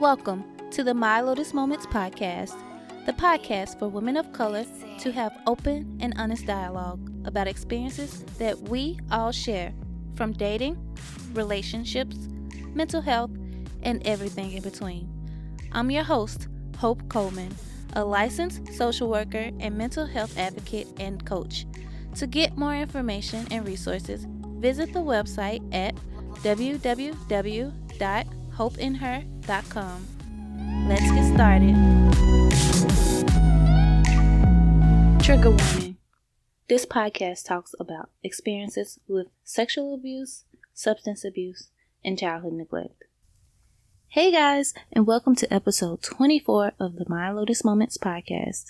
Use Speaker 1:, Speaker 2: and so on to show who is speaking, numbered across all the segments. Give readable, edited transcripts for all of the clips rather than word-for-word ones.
Speaker 1: Welcome to the My Lotus Moments podcast, the podcast for women of color to have open and honest dialogue about experiences that we all share, from dating, relationships, mental health, and everything in between. I'm your host, Hope Coleman, a licensed social worker and mental health advocate and coach. To get more information and resources, visit the website at www.hopeinher.com. Let's get started. Trigger warning. This podcast talks about experiences with sexual abuse, substance abuse, and childhood neglect. Hey guys, and welcome to episode 24 of the My Lotus Moments podcast.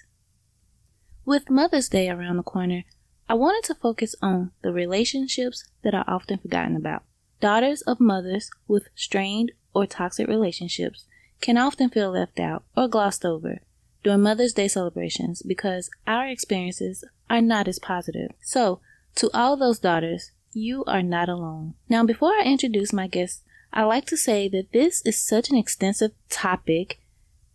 Speaker 1: With Mother's Day around the corner, I wanted to focus on the relationships that are often forgotten about. Daughters of mothers with strained or toxic relationships can often feel left out or glossed over during Mother's Day celebrations because our experiences are not as positive. So, to all those daughters, you are not alone. Now, before I introduce my guest, I like to say that this is such an extensive topic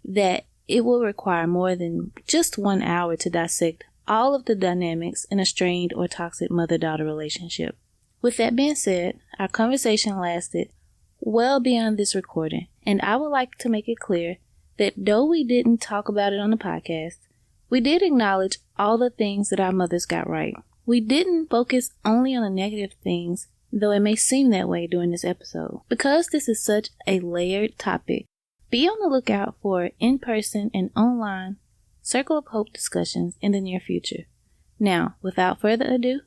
Speaker 1: that it will require more than just 1 hour to dissect all of the dynamics in a strained or toxic mother-daughter relationship. With that being said, our conversation lasted well beyond this recording, and I would like to make it clear that though we didn't talk about it on the podcast, we did acknowledge all the things that our mothers got right. We didn't focus only on the negative things, though it may seem that way during this episode. Because this is such a layered topic, be on the lookout for in-person and online Circle of Hope discussions in the near future. Now, without further ado,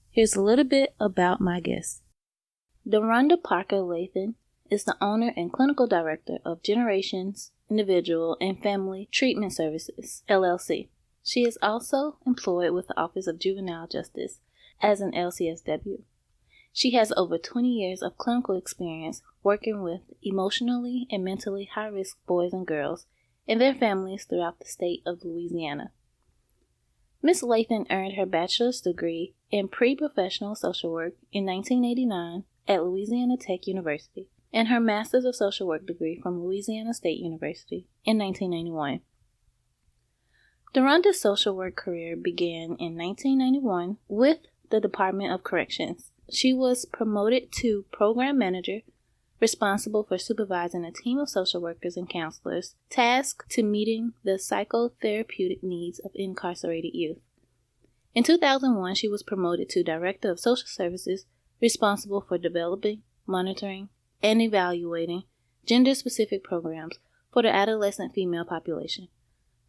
Speaker 1: here's a little bit about my guest. Doronda Parker Lathan is the owner and clinical director of Generations Individual and Family Treatment Services, LLC. She is also employed with the Office of Juvenile Justice as an LCSW. She has over 20 years of clinical experience working with emotionally and mentally high-risk boys and girls and their families throughout the state of Louisiana. Ms. Lathan earned her bachelor's degree in pre-professional social work in 1989 at Louisiana Tech University and her master's of social work degree from Louisiana State University in 1991. Doronda's social work career began in 1991 with the Department of Corrections. She was promoted to program manager, responsible for supervising a team of social workers and counselors tasked to meeting the psychotherapeutic needs of incarcerated youth. In 2001, she was promoted to Director of Social Services, responsible for developing, monitoring, and evaluating gender-specific programs for the adolescent female population.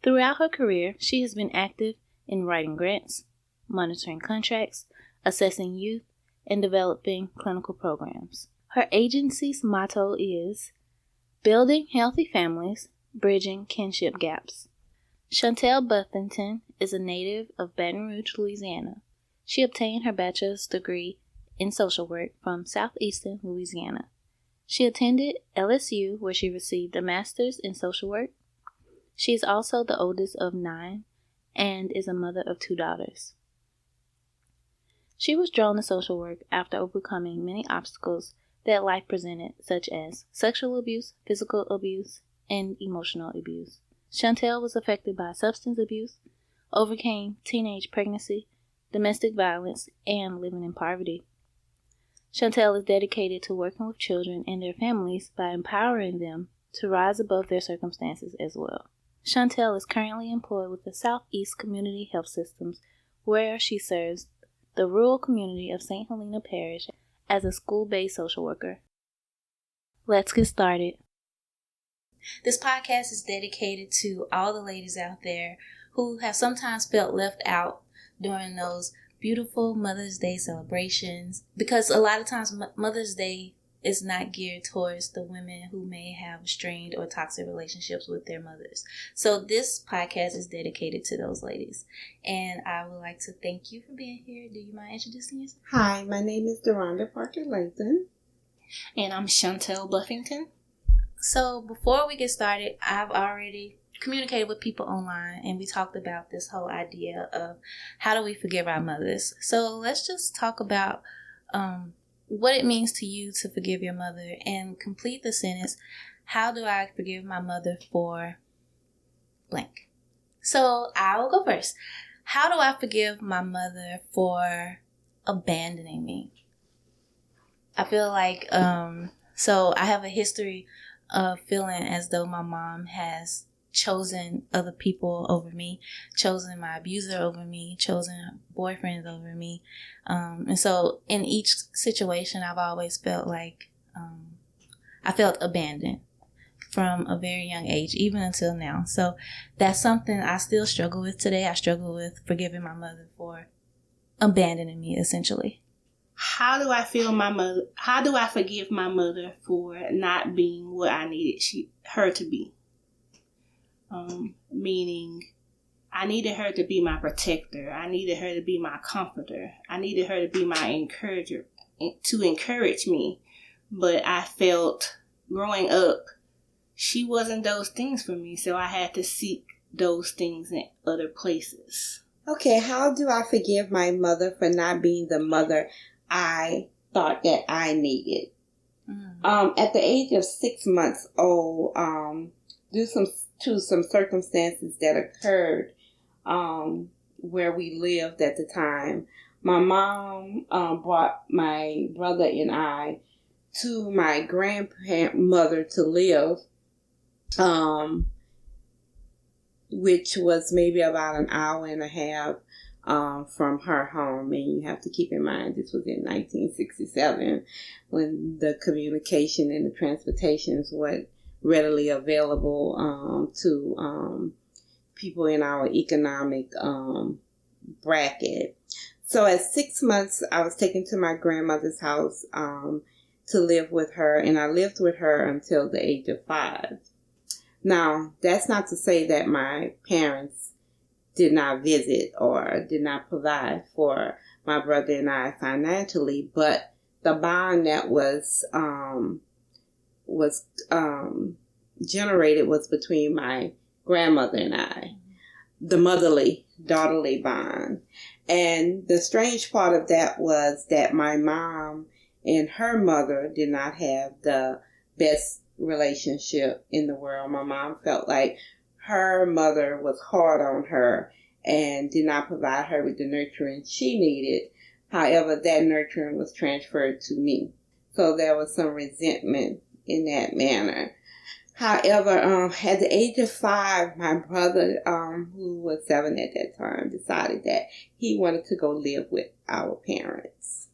Speaker 1: Throughout her career, she has been active in writing grants, monitoring contracts, assessing youth, and developing clinical programs. Her agency's motto is Building Healthy Families, Bridging Kinship Gaps. Chantel Buffington is a native of Baton Rouge, Louisiana. She obtained her bachelor's degree in social work from Southeastern Louisiana. She attended LSU, where she received a master's in social work. She is also the oldest of 9 and is a mother of 2 daughters. She was drawn to social work after overcoming many obstacles that life presented, such as sexual abuse, physical abuse, and emotional abuse. Chantel was affected by substance abuse, overcame teenage pregnancy, domestic violence, and living in poverty. Chantel is dedicated to working with children and their families by empowering them to rise above their circumstances as well. Chantel is currently employed with the Southeast Community Health Systems, where she serves the rural community of St. Helena Parish as a school-based social worker. Let's get started. This podcast is dedicated to all the ladies out there who have sometimes felt left out during those beautiful Mother's Day celebrations, because a lot of times Mother's Day is not geared towards the women who may have strained or toxic relationships with their mothers. So this podcast is dedicated to those ladies. And I would like to thank you for being here. Do you mind introducing yourself?
Speaker 2: Hi, my name is Doronda Parker Lathan.
Speaker 3: And I'm Chantel Buffington.
Speaker 1: So before we get started, I've already communicated with people online and we talked about this whole idea of how do we forgive our mothers. So let's just talk about what it means to you to forgive your mother, and complete the sentence. how do I forgive my mother for blank? So I will go first. How do I forgive my mother for abandoning me? I feel like, so I have a history of feeling as though my mom has chosen other people over me, chosen my abuser over me, chosen boyfriends over me. And so in each situation, I've always felt like I felt abandoned from a very young age, even until now. So that's something I still struggle with today. I struggle with forgiving my mother for abandoning me, essentially.
Speaker 3: How do I forgive my mother for not being what I needed her to be? Meaning, I needed her to be my protector. I needed her to be my comforter. I needed her to be my encourager, to encourage me. But I felt growing up, she wasn't those things for me, so I had to seek those things in other places.
Speaker 2: Okay, how do I forgive my mother for not being the mother I thought that I needed? At the age of 6 months old, due to some circumstances that occurred where we lived at the time, my mom brought my brother and I to my grandmother to live, which was maybe about an hour and a half from her home. And you have to keep in mind, this was in 1967 when the communication and the transportations weren't readily available to people in our economic bracket. So at 6 months, I was taken to my grandmother's house to live with her, and I lived with her until the age of 5. Now, that's not to say that my parents did not visit or did not provide for my brother and I financially, but the bond that was generated was between my grandmother and I, the motherly, daughterly bond. And the strange part of that was that my mom and her mother did not have the best relationship in the world. My mom felt like her mother was hard on her and did not provide her with the nurturing she needed. However, that nurturing was transferred to me. So there was some resentment in that manner. However, at the age of 5, my brother, who was 7 at that time, decided that he wanted to go live with our parents.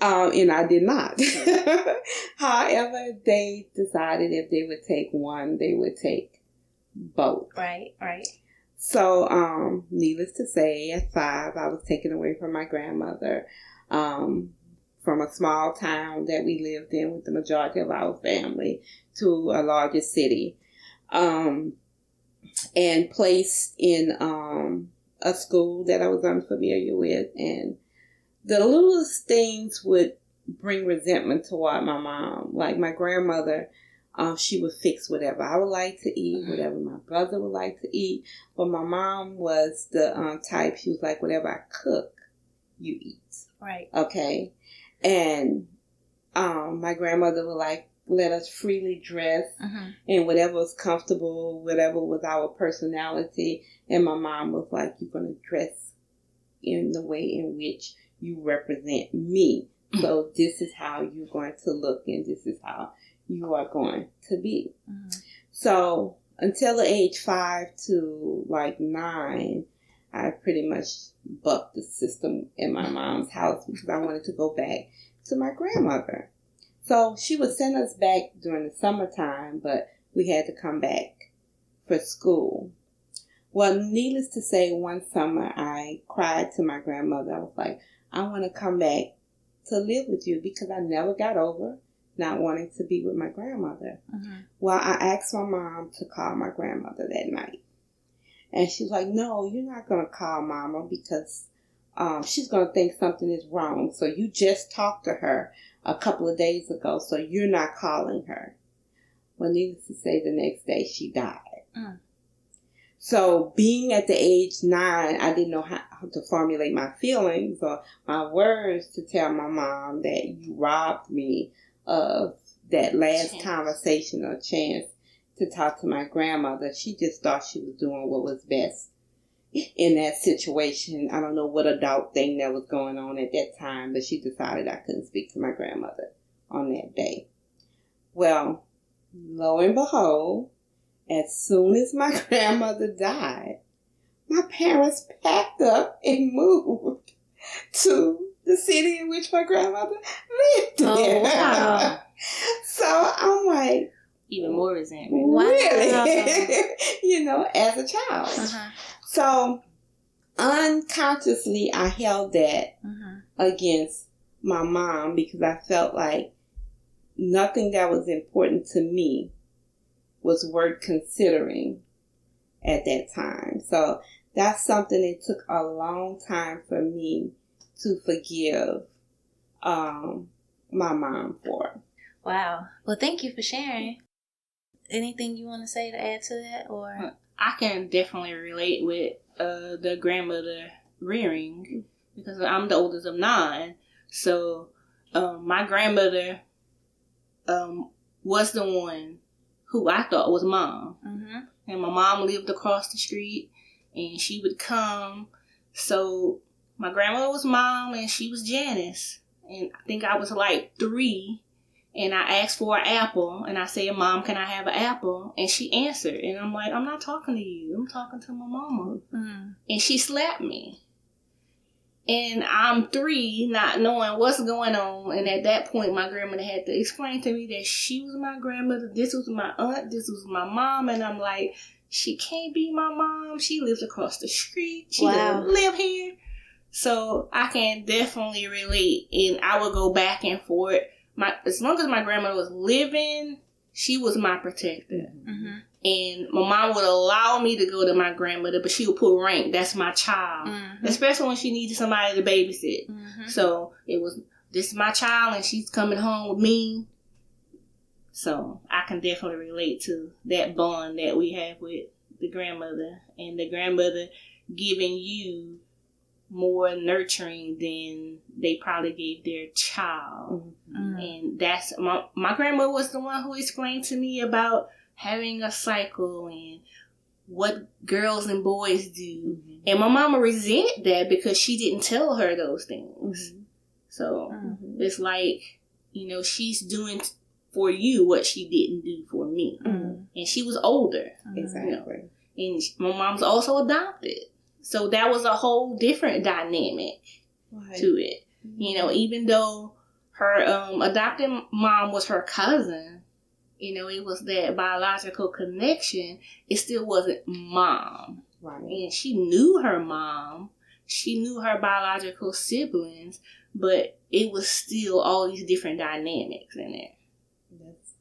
Speaker 2: And I did not. However, they decided if they would take one, they would take both.
Speaker 1: Right.
Speaker 2: So, needless to say, at 5, I was taken away from my grandmother, from a small town that we lived in with the majority of our family to a larger city, and placed in a school that I was unfamiliar with. And the littlest things would bring resentment toward my mom. Like my grandmother, she would fix whatever I would like to eat, whatever my brother would like to eat. But my mom was the type, she was like, whatever I cook, you eat.
Speaker 1: Right.
Speaker 2: Okay. And my grandmother would like let us freely dress in whatever was comfortable, whatever was our personality. And my mom was like, you're going to dress in the way in which you represent me. So this is how you're going to look, and this is how you are going to be. So until the age 5 to like 9, I pretty much bucked the system in my mom's house because I wanted to go back to my grandmother. So she would send us back during the summertime, but we had to come back for school. Well, needless to say, one summer I cried to my grandmother. I was like, I want to come back to live with you because I never got over not wanting to be with my grandmother. Well, I asked my mom to call my grandmother that night. And she was like, no, you're not going to call Mama because she's going to think something is wrong. So you just talked to her a couple of days ago, so you're not calling her. Well, needless to say, the next day she died. So being at the age 9, I didn't know how to formulate my feelings or my words to tell my mom that you robbed me of that last conversation or chance to talk to my grandmother. She just thought she was doing what was best in that situation. I don't know what adult thing that was going on at that time, but she decided I couldn't speak to my grandmother on that day. Well, lo and behold, as soon as my grandmother died, my parents packed up and moved to the city in which my grandmother lived in.
Speaker 1: Oh, wow.
Speaker 2: So I'm like,
Speaker 3: even more resentment.
Speaker 2: Really? You know, as a child.
Speaker 1: Uh-huh.
Speaker 2: So unconsciously, I held that against my mom because I felt like nothing that was important to me was worth considering at that time. So that's something it took a long time for me to forgive my mom for.
Speaker 1: Wow. Well, thank you for sharing. Anything you want to say to add to that? Or
Speaker 3: I can definitely relate with the grandmother rearing because I'm the oldest of 9. So my grandmother was the one who I thought was mom. And my mom lived across the street and she would come. So my grandmother was mom and she was Janice. And I think I was like 3. And I asked for an apple, and I said, Mom, can I have an apple? And she answered, and I'm like, I'm not talking to you. I'm talking to my mama. And she slapped me. And I'm 3, not knowing what's going on. And at that point, my grandmother had to explain to me that she was my grandmother, this was my aunt, this was my mom. And I'm like, she can't be my mom. She lives across the street. She doesn't live here. So I can definitely relate. And I would go back and forth. As long as my grandmother was living, she was my protector. And my mom would allow me to go to my grandmother, but she would put rank. That's my child. Especially when she needed somebody to babysit. So it was, this is my child and she's coming home with me. So I can definitely relate to that bond that we have with the grandmother. And the grandmother giving you more nurturing than they probably gave their child. And that's my grandma was the one who explained to me about having a cycle and what girls and boys do. And my mama resented that because she didn't tell her those things. So it's like, you know, she's doing for you what she didn't do for me. And she was older.
Speaker 2: Exactly.
Speaker 3: You know? And my mom's also adopted. So that was a whole different dynamic to it. You know, even though her adopted mom was her cousin, you know, it was that biological connection, it still wasn't mom.
Speaker 2: Right.
Speaker 3: And she knew her mom. She knew her biological siblings, but it was still all these different dynamics in it.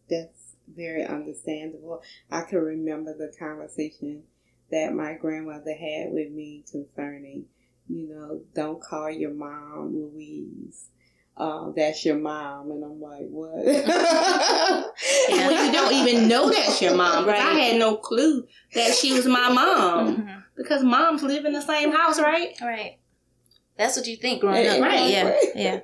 Speaker 2: That's very understandable. I can remember the conversation that my grandmother had with me concerning, you know, don't call your mom Louise. That's your mom. And I'm like, what?
Speaker 3: Well, you don't even know that's your mom. Right. I had no clue that she was my mom. Because moms live in the same house, right?
Speaker 1: Right. That's what you think growing up.
Speaker 3: Right.
Speaker 1: Yeah.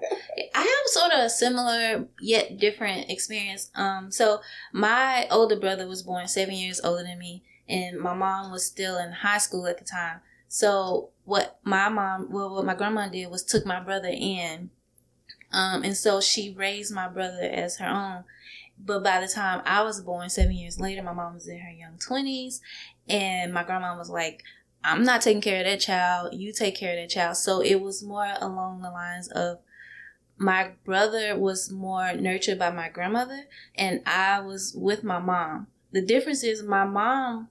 Speaker 1: I have sort of a similar yet different experience. So my older brother was born 7 years older than me. And my mom was still in high school at the time. So what my grandma did was took my brother in. And so she raised my brother as her own. But by the time I was born 7 years later, my mom was in her young 20s. And my grandma was like, I'm not taking care of that child. You take care of that child. So it was more along the lines of my brother was more nurtured by my grandmother. And I was with my mom. The difference is my mom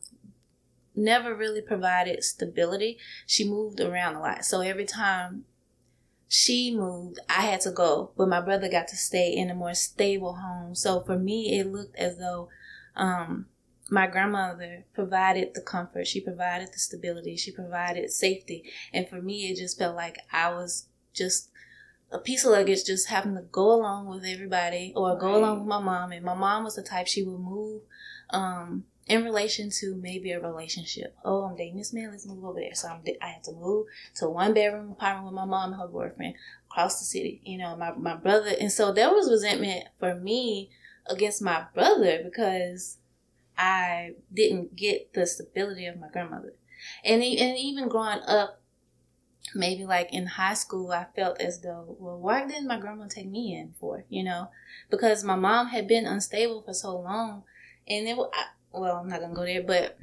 Speaker 1: never really provided stability. She moved around a lot. So every time she moved, I had to go. But my brother got to stay in a more stable home. So for me, it looked as though my grandmother provided the comfort. She provided the stability. She provided safety. And for me, it just felt like I was just a piece of luggage just having to go along with everybody or go along with my mom. And my mom was the type she would move in relation to maybe a relationship. Oh, I'm dating this man. Let's move over there. So I had to move to a 1-bedroom apartment with my mom and her boyfriend across the city. You know, my brother. And so there was resentment for me against my brother because I didn't get the stability of my grandmother. And even growing up, maybe like in high school, I felt as though, well, why didn't my grandma take me in for, because my mom had been unstable for so long. And I'm not going to go there, but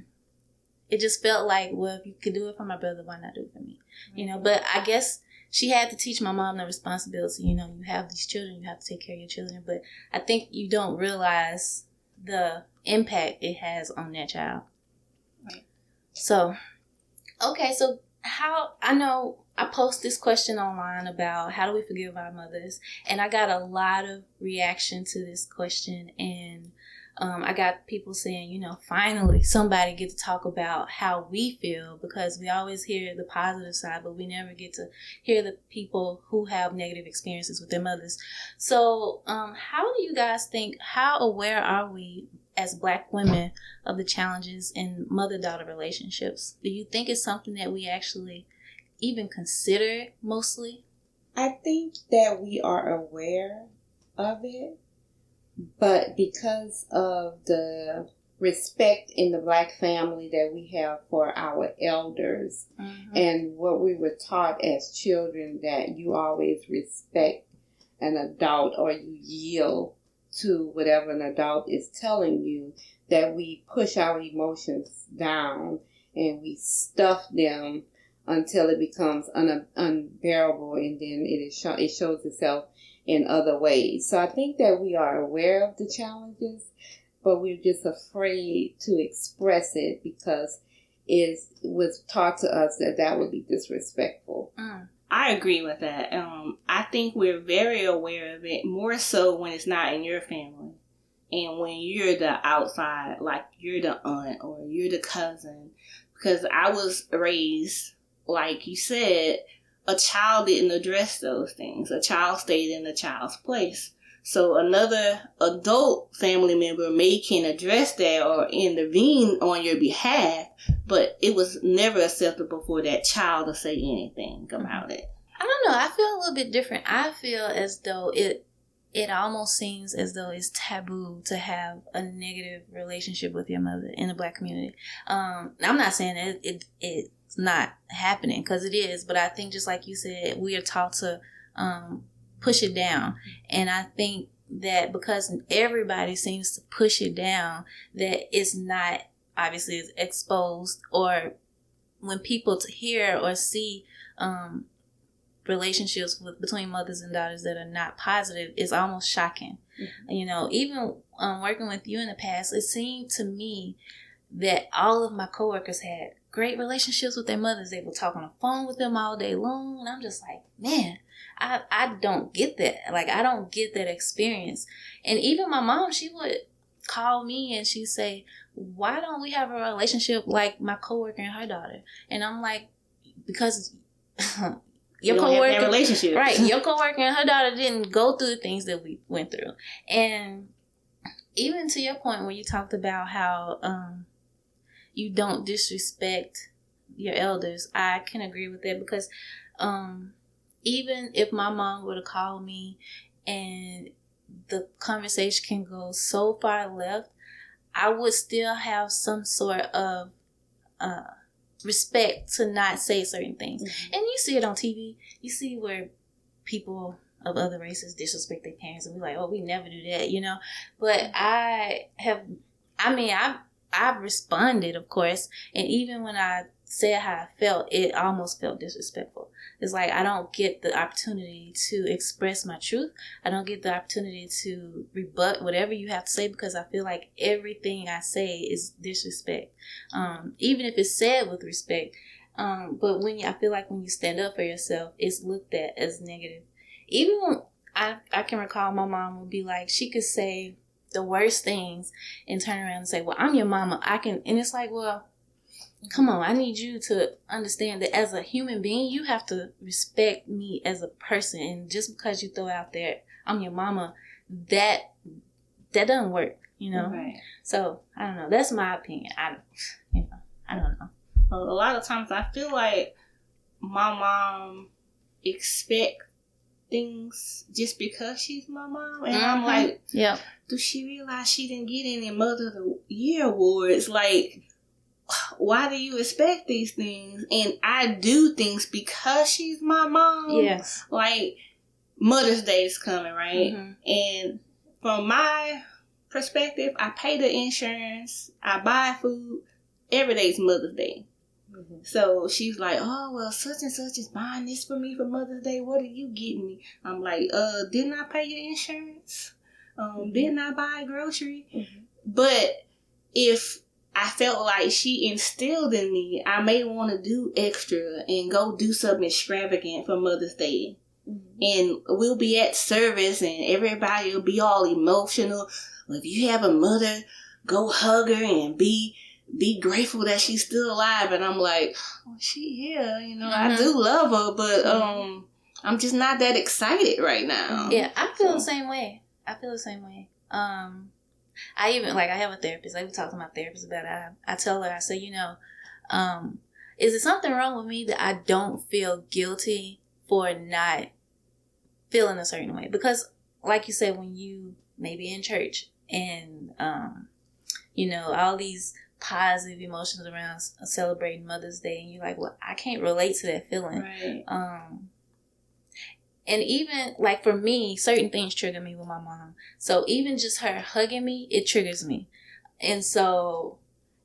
Speaker 1: it just felt like, well, if you could do it for my brother, why not do it for me? But I guess she had to teach my mom the responsibility. You have these children, you have to take care of your children. But I think you don't realize the impact it has on that child.
Speaker 3: Right.
Speaker 1: So, okay, so how, I know I post this question online about how do we forgive our mothers, and I got a lot of reaction to this question, and I got people saying, finally somebody get to talk about how we feel, because we always hear the positive side, but we never get to hear the people who have negative experiences with their mothers. So how do you guys think, how aware are we as Black women of the challenges in mother-daughter relationships? Do you think it's something that we actually even consider mostly?
Speaker 2: I think that we are aware of it, but because of the respect in the Black family that we have for our elders, and what we were taught as children, that you always respect an adult or you yield to whatever an adult is telling you, that we push our emotions down and we stuff them until it becomes unbearable, and then it shows itself in other ways. So I think that we are aware of the challenges, but we're just afraid to express it because it was taught to us that would be disrespectful.
Speaker 3: I agree with that. I think we're very aware of it, more so when it's not in your family. And when you're the outside, like you're the aunt or you're the cousin. Because I was raised, like you said, a child didn't address those things. A child stayed in the child's place. So another adult family member can address that or intervene on your behalf, but it was never acceptable for that child to say anything about it.
Speaker 1: I don't know. I feel a little bit different. I feel as though it almost seems as though it's taboo to have a negative relationship with your mother in the Black community. I'm not saying that it's not happening, because it is, but I think just like you said, we are taught to push it down. And I think that because everybody seems to push it down, that it's not obviously as exposed, or when people hear or see relationships between mothers and daughters that are not positive, is almost shocking. Even working with you in the past, it seemed to me that all of my coworkers had great relationships with their mothers. They would talk on the phone with them all day long, and I'm just like, man, I don't get that. Like, I don't get that experience. And even my mom, she would call me and she'd say, why don't we have a relationship like my coworker and her daughter? And I'm like, because your coworker,
Speaker 3: relationship,
Speaker 1: right? Your coworker and her daughter didn't go through the things that we went through. And even to your point where you talked about how you don't disrespect your elders, I can agree with that, because even if my mom were to call me and the conversation can go so far left, I would still have some sort of respect to not say certain things. And you see it on TV. You see where people of other races disrespect their parents, and we're like, oh, we never do that, But I've responded, of course, and even when I said how I felt, it almost felt disrespectful. It's like I don't get the opportunity to express my truth. I don't get the opportunity to rebut whatever you have to say, because I feel like everything I say is disrespect, even if it's said with respect. But I feel like when you stand up for yourself, it's looked at as negative. Even when I can recall my mom would be like, she could say the worst things and turn around and say, well, I'm your mama. And it's like, well, come on, I need you to understand that as a human being, you have to respect me as a person. And just because you throw out there, I'm your mama, that doesn't work,
Speaker 3: Right.
Speaker 1: So I don't know. That's my opinion. I don't know.
Speaker 3: A lot of times I feel like my mom expected things just because she's my mom. And I'm like,
Speaker 1: yeah,
Speaker 3: do she realize she didn't get any Mother of the Year awards? Like, why do you expect these things? And I do things because she's my mom.
Speaker 1: Yes.
Speaker 3: Like, Mother's Day is coming, right? And from my perspective, I pay the insurance, I buy food. Every day's Mother's Day. So she's like, oh, well, such and such is buying this for me for Mother's Day. What are you getting me? I'm like, didn't I pay your insurance? Didn't I buy a grocery? But if I felt like she instilled in me, I may want to do extra and go do something extravagant for Mother's Day. And we'll be at service and everybody will be all emotional. Well, if you have a mother, go hug her and be grateful that she's still alive. And I'm like, oh, she here, you know, I do love her, but I'm just not that excited right now.
Speaker 1: Yeah, I feel the same way. I even, like, I have a therapist. Like, we talked to my therapist about it. I tell her, I say, you know, is there something wrong with me that I don't feel guilty for not feeling a certain way? Because, like you said, when you maybe in church and, you know, all these positive emotions around celebrating Mother's Day, and you're like, well, I can't relate to that feeling.
Speaker 3: Right.
Speaker 1: And even, like, for me, certain things trigger me with my mom. So even just her hugging me, it triggers me. And so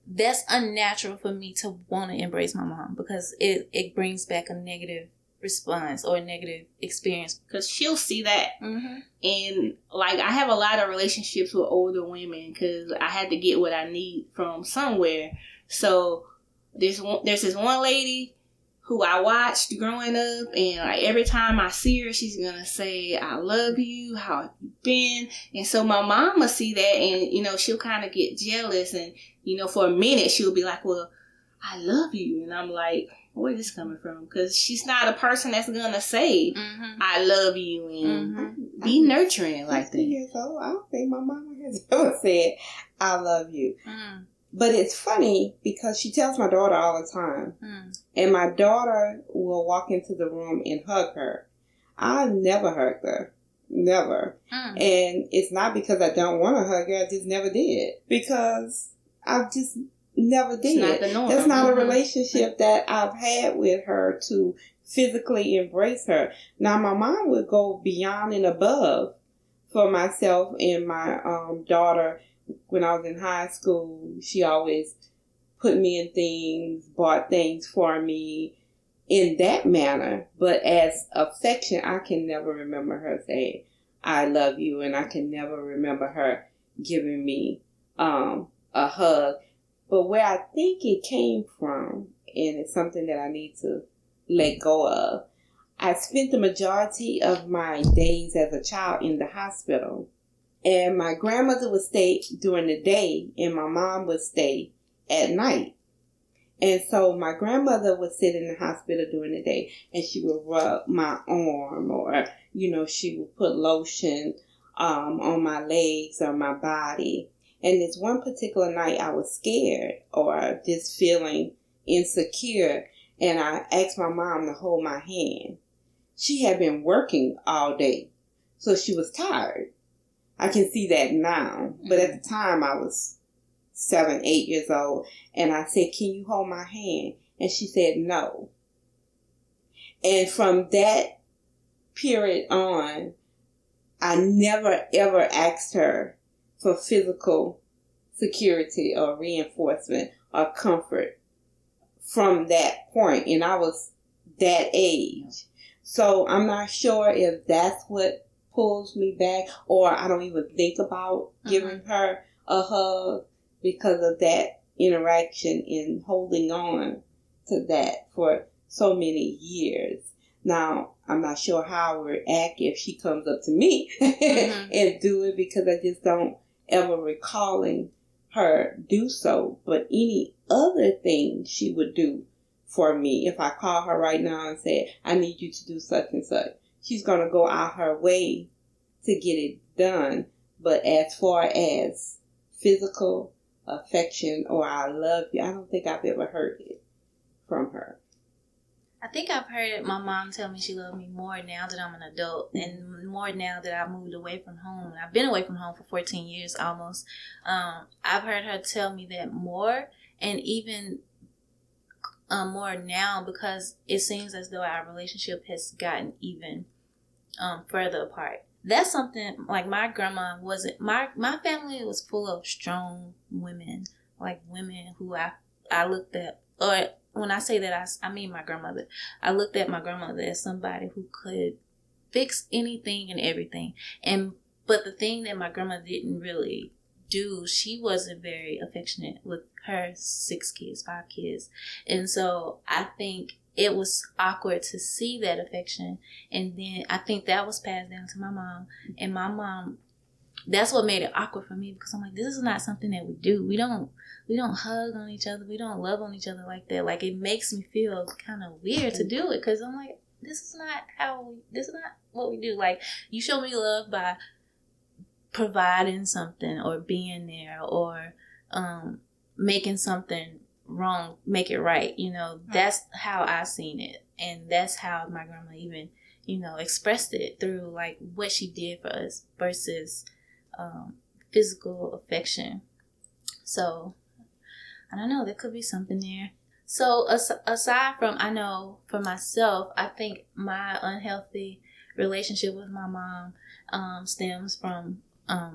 Speaker 1: that's unnatural for me to want to embrace my mom, because it brings back a negative response or a negative experience.
Speaker 3: Because she'll see that. And, like, I have a lot of relationships with older women because I had to get what I need from somewhere. So there's this one lady who I watched growing up, and like every time I see her, she's gonna say, I love you, how have you been? And so my mom will see that, and, you know, she'll kind of get jealous, and, you know, for a minute she'll be like, well, I love you. And I'm like, where is this coming from? Because she's not a person that's gonna say, I love you, and be nurturing like that.
Speaker 2: Years old, I don't think my mama has ever said, I love you. But it's funny because she tells my daughter all the time. And my daughter will walk into the room and hug her. I never hugged her. Never. And it's not because I don't want to hug her. I just never did. Because I just never did.
Speaker 3: It's not the norm.
Speaker 2: That's not a relationship that I've had with her to physically embrace her. Now, my mom would go beyond and above for myself and my daughter. When I was in high school, she always put me in things, bought things for me in that manner. But as affection, I can never remember her saying, I love you. And I can never remember her giving me a hug. But where I think it came from, and it's something that I need to let go of, I spent the majority of my days as a child in the hospital. And my grandmother would stay during the day, and my mom would stay at night. And so my grandmother would sit in the hospital during the day, and she would rub my arm, or, you know, she would put lotion on my legs or my body. And this one particular night, I was scared or just feeling insecure, and I asked my mom to hold my hand. She had been working all day, so she was tired. I can see that now. But at the time, I was 7, 8 years old. And I said, can you hold my hand? And she said, no. And from that period on, I never, ever asked her for physical security or reinforcement or comfort from that point. And I was that age. So I'm not sure if that's what pulls me back, or I don't even think about giving her a hug because of that interaction and holding on to that for so many years. Now, I'm not sure how I would act if she comes up to me and do it, because I just don't ever recalling her do so. But any other thing she would do for me, if I call her right now and say, I need you to do such and such, she's going to go out her way to get it done. But as far as physical affection or I love you, I don't think I've ever heard it from her.
Speaker 1: I think I've heard my mom tell me she loved me more now that I'm an adult and more now that I moved away from home. I've been away from home for 14 years almost. I've heard her tell me that more, and even more now, because it seems as though our relationship has gotten even further apart. That's something, like, my grandma wasn't, my family was full of strong women, like women who I looked at, or when I say that, I mean my grandmother. I looked at my grandmother as somebody who could fix anything and everything. But the thing that my grandma didn't really do, she wasn't very affectionate with her 5 kids. And so I think it was awkward to see that affection. And then I think that was passed down to my mom. And my mom, that's what made it awkward for me, because I'm like, this is not something that we do. We don't hug on each other. We don't love on each other like that. Like, it makes me feel kind of weird to do it, because I'm like, this is not what we do. Like, you show me love by providing something or being there or making something wrong, make it right. That's how I seen it. And that's how my grandma even, expressed it through, like, what she did for us versus physical affection. So I don't know, there could be something there. So aside from, I know for myself, I think my unhealthy relationship with my mom stems from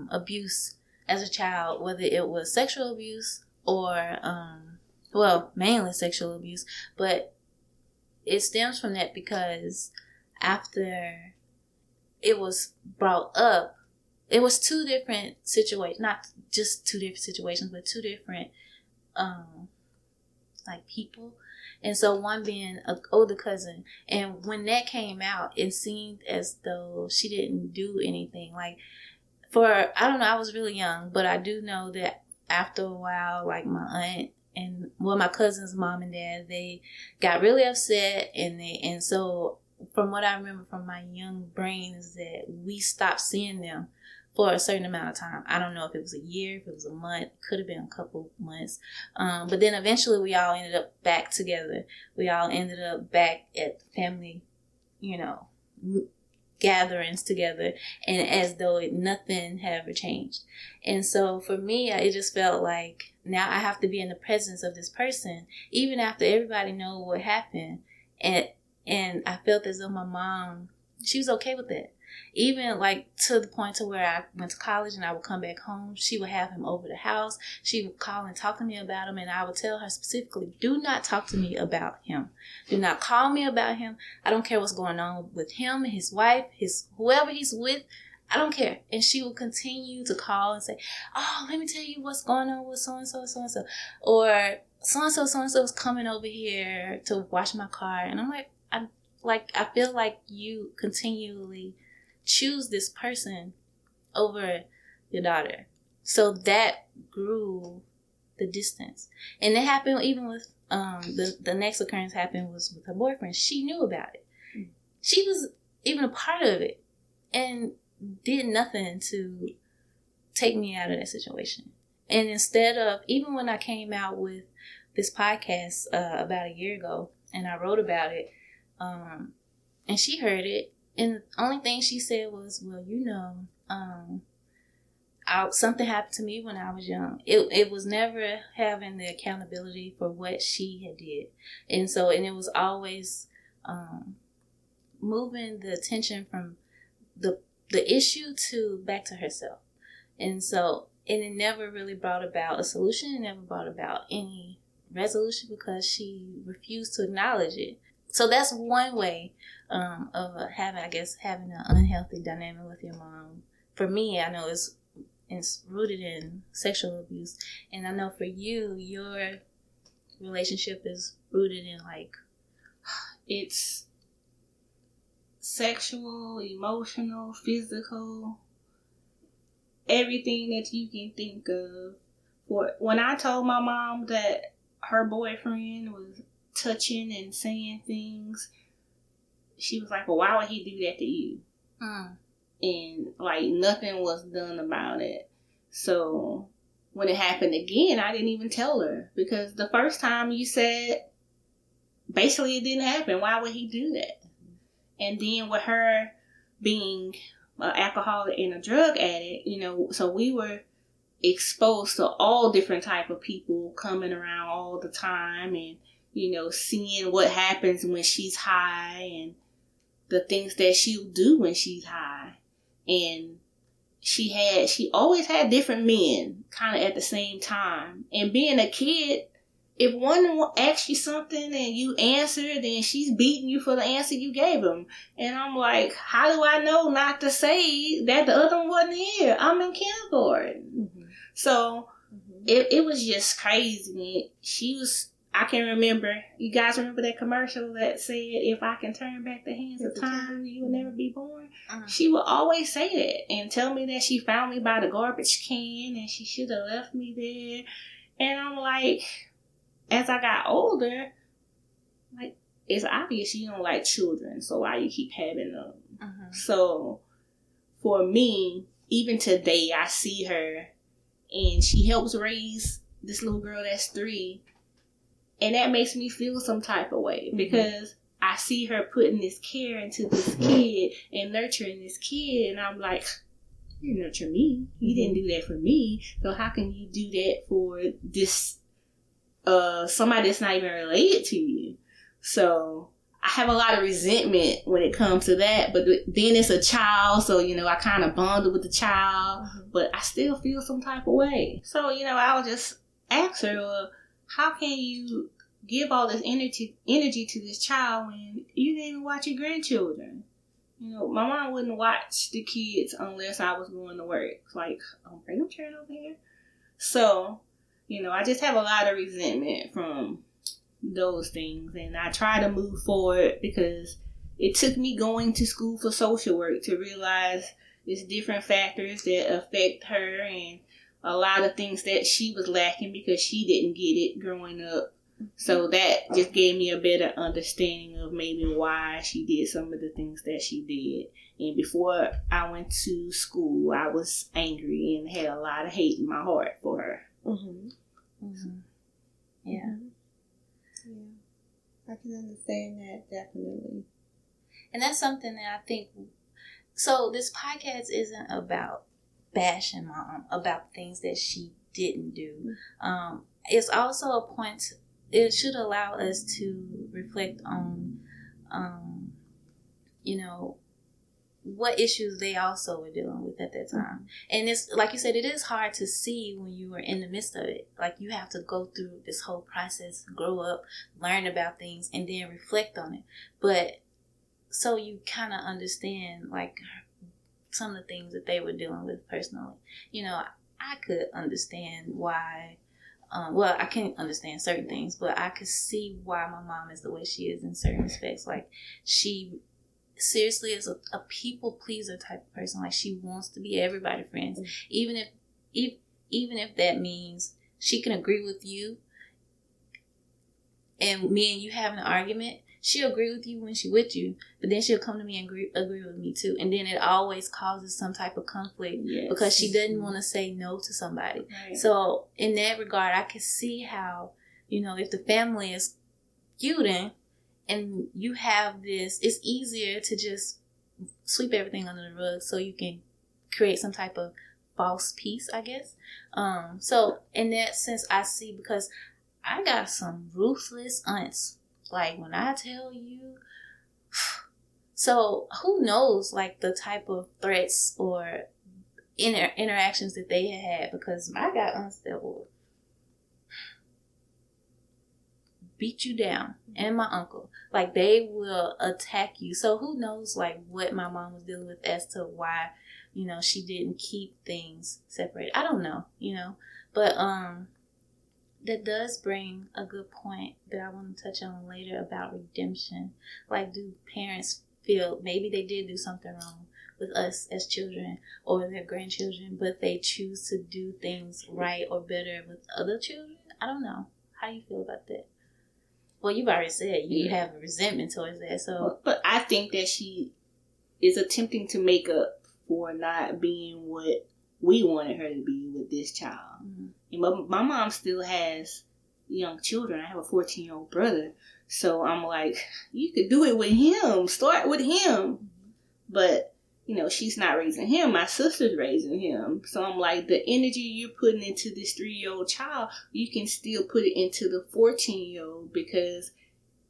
Speaker 1: abuse as a child, whether it was sexual abuse or mainly sexual abuse. But it stems from that because after it was brought up, it was 2 different situations, not just 2 different situations, but 2 different like people. And so one being an older cousin, and when that came out, it seemed as though she didn't do anything. Like, I don't know, I was really young, but I do know that after a while, like, my aunt and my cousin's mom and dad, they got really upset, and so from what I remember from my young brain is that we stopped seeing them for a certain amount of time. I don't know if it was a year, if it was a month, could have been a couple months. But then eventually we all ended up back together. We all ended up back at family, gatherings together, and as though nothing had ever changed. And so for me, it just felt like now I have to be in the presence of this person, even after everybody knows what happened. And I felt as though my mom, she was okay with it. Even, like, to the point to where I went to college and I would come back home, she would have him over the house. She would call and talk to me about him, and I would tell her specifically, do not talk to me about him. Do not call me about him. I don't care what's going on with him, his wife, whoever he's with. I don't care. And she would continue to call and say, oh, let me tell you what's going on with so-and-so, so-and-so. Or so-and-so, so-and-so is coming over here to wash my car. And I'm like, I feel like you continually choose this person over your daughter. So that grew the distance. And it happened even with the next occurrence happened was with her boyfriend. She knew about it. She was even a part of it and did nothing to take me out of that situation. And instead of, even when I came out with this podcast about a year ago and I wrote about it, and she heard it, and the only thing she said was, well, something happened to me when I was young. It was never having the accountability for what she had did. And it was always moving the attention from the issue back to herself. And it never really brought about a solution. It never brought about any resolution because she refused to acknowledge it. So that's one way of having an unhealthy dynamic with your mom. For me, I know it's rooted in sexual abuse. And I know for you, your relationship is rooted in, like,
Speaker 3: it's sexual, emotional, physical, everything that you can think of. When I told my mom that her boyfriend was touching and saying things, she was like, well, why would he do that to you? And, like, nothing was done about it. So when it happened again, I didn't even tell her, because the first time you said basically it didn't happen. Why would he do that? And then with her being an alcoholic and a drug addict, you know, so we were exposed to all different type of people coming around all the time, and, you know, seeing what happens when she's high and the things that she'll do when she's high. And she always had different men kind of at the same time. And being a kid, if one asks you something and you answer, then she's beating you for the answer you gave them. And I'm like, how do I know not to say that the other one wasn't here? I'm in kindergarten. Mm-hmm. So it was just crazy. I can remember, you guys remember that commercial that said, if I can turn back the hands of time, you will never be born? She would always say that and tell me that she found me by the garbage can and she should have left me there. And I'm like, as I got older, like, it's obvious you don't like children, so why you keep having them? So for me, even today, I see her and she helps raise this little girl that's 3. And that makes me feel some type of way because I see her putting this care into this kid and nurturing this kid. And I'm like, you nurture me. You didn't do that for me. So how can you do that for this somebody that's not even related to you? So I have a lot of resentment when it comes to that. But then it's a child. So, you know, I kind of bonded with the child. But I still feel some type of way. So, you know, I would just ask her, how can you give all this energy to this child when you didn't even watch your grandchildren? You know, my mom wouldn't watch the kids unless I was going to work. It's like, bring them children over here. So, you know, I just have a lot of resentment from those things. And I try to move forward because it took me going to school for social work to realize there's different factors that affect her and a lot of things that she was lacking because she didn't get it growing up. So that just gave me a better understanding of maybe why she did some of the things that she did. And before I went to school, I was angry and had a lot of hate in my heart for her.
Speaker 2: Yeah. I can understand that, definitely.
Speaker 1: And that's something that I think, so this podcast isn't about bashing Mom about things that she didn't do. It's also a point, it should allow us to reflect on, you know, what issues they also were dealing with at that time. And it's, like you said, it is hard to see when you are in the midst of it. Like, you have to go through this whole process, grow up, learn about things, and then reflect on it. But so you kind of understand, like, some of the things that they were dealing with personally. You know, I could understand why, well, I can't understand certain things, but I could see why my mom is the way she is in certain respects. Like, she seriously is a people pleaser type of person. Like, she wants to be everybody's friends. Even if that means she can agree with you and me and you having an argument, she'll agree with you when she's with you, but then she'll come to me and agree with me too. And then it always causes some type of conflict because she doesn't want to say no to somebody. Right. So in that regard, I can see how, you know, if the family is feuding and you have this, it's easier to just sweep everything under the rug so you can create some type of false peace, I guess. So in that sense, I see, because I got some ruthless aunts. Like, when I tell you, so who knows, like, the type of threats or interactions that they had, because I got aunts that will beat you down, and my uncle, like, they will attack you. So who knows, like, what my mom was dealing with as to why, you know, she didn't keep things separated. I don't know, you know, but that does bring a good point that I want to touch on later about redemption. Like, do parents feel maybe they did do something wrong with us as children or their grandchildren, but they choose to do things right or better with other children? I don't know. How do you feel about that? Well, you've already said you have a resentment towards that. So,
Speaker 3: but I think that she is attempting to make up for not being what we wanted her to be with this child. And my mom still has young children. I have a 14-year-old brother. So I'm like, you could do it with him. Start with him. But, she's not raising him. My sister's raising him. So I'm like, the energy you're putting into this 3-year-old child, you can still put it into the 14-year-old, because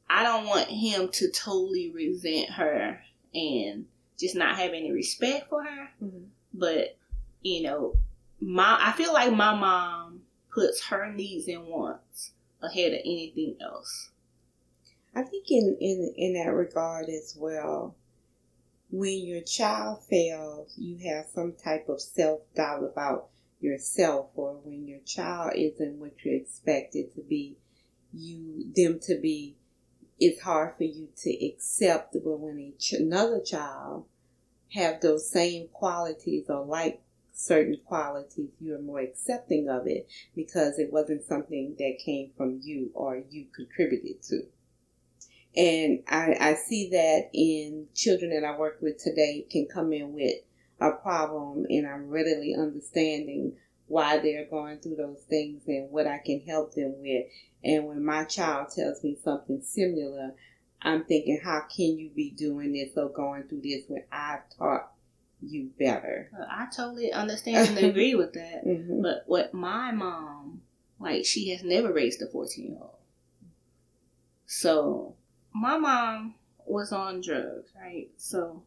Speaker 3: I don't want him to totally resent her and just not have any respect for her. Mm-hmm. But, I feel like my mom puts her needs and wants ahead of anything else.
Speaker 2: I think in that regard as well, when your child fails, you have some type of self-doubt about yourself, or when your child isn't what you expected to be, them to be, it's hard for you to accept. But when another child have those same qualities or like certain qualities, you're more accepting of it because it wasn't something that came from you or you contributed to. And I see that in children that I work with today can come in with a problem, and I'm readily understanding why they're going through those things and what I can help them with. And when my child tells me something similar, I'm thinking, how can you be doing this or going through this when I've taught you better?
Speaker 3: I totally understand and agree with that. Mm-hmm. But what my mom, she has never raised a 14-year-old. So my mom was on drugs, right? So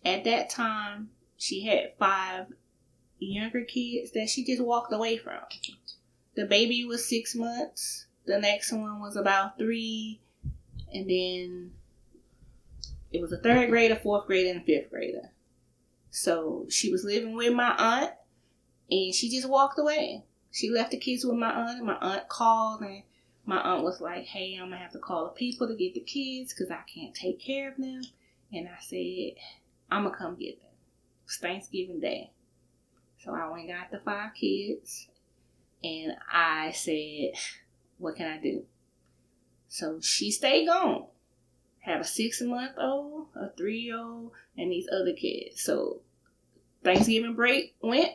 Speaker 3: at that time, she had 5 younger kids that she just walked away from. The baby was 6 months. The next one was about 3. And then it was a 3rd grader, 4th grader, and a 5th grader. So she was living with my aunt, and she just walked away. She left the kids with my aunt, and my aunt called, and my aunt was like, hey, I'm going to have to call the people to get the kids because I can't take care of them. And I said, I'm going to come get them. It was Thanksgiving Day. So I went and got the 5 kids, and I said, what can I do? So she stayed gone. Had a 6-month-old, a 3-year-old, and these other kids. So Thanksgiving break went.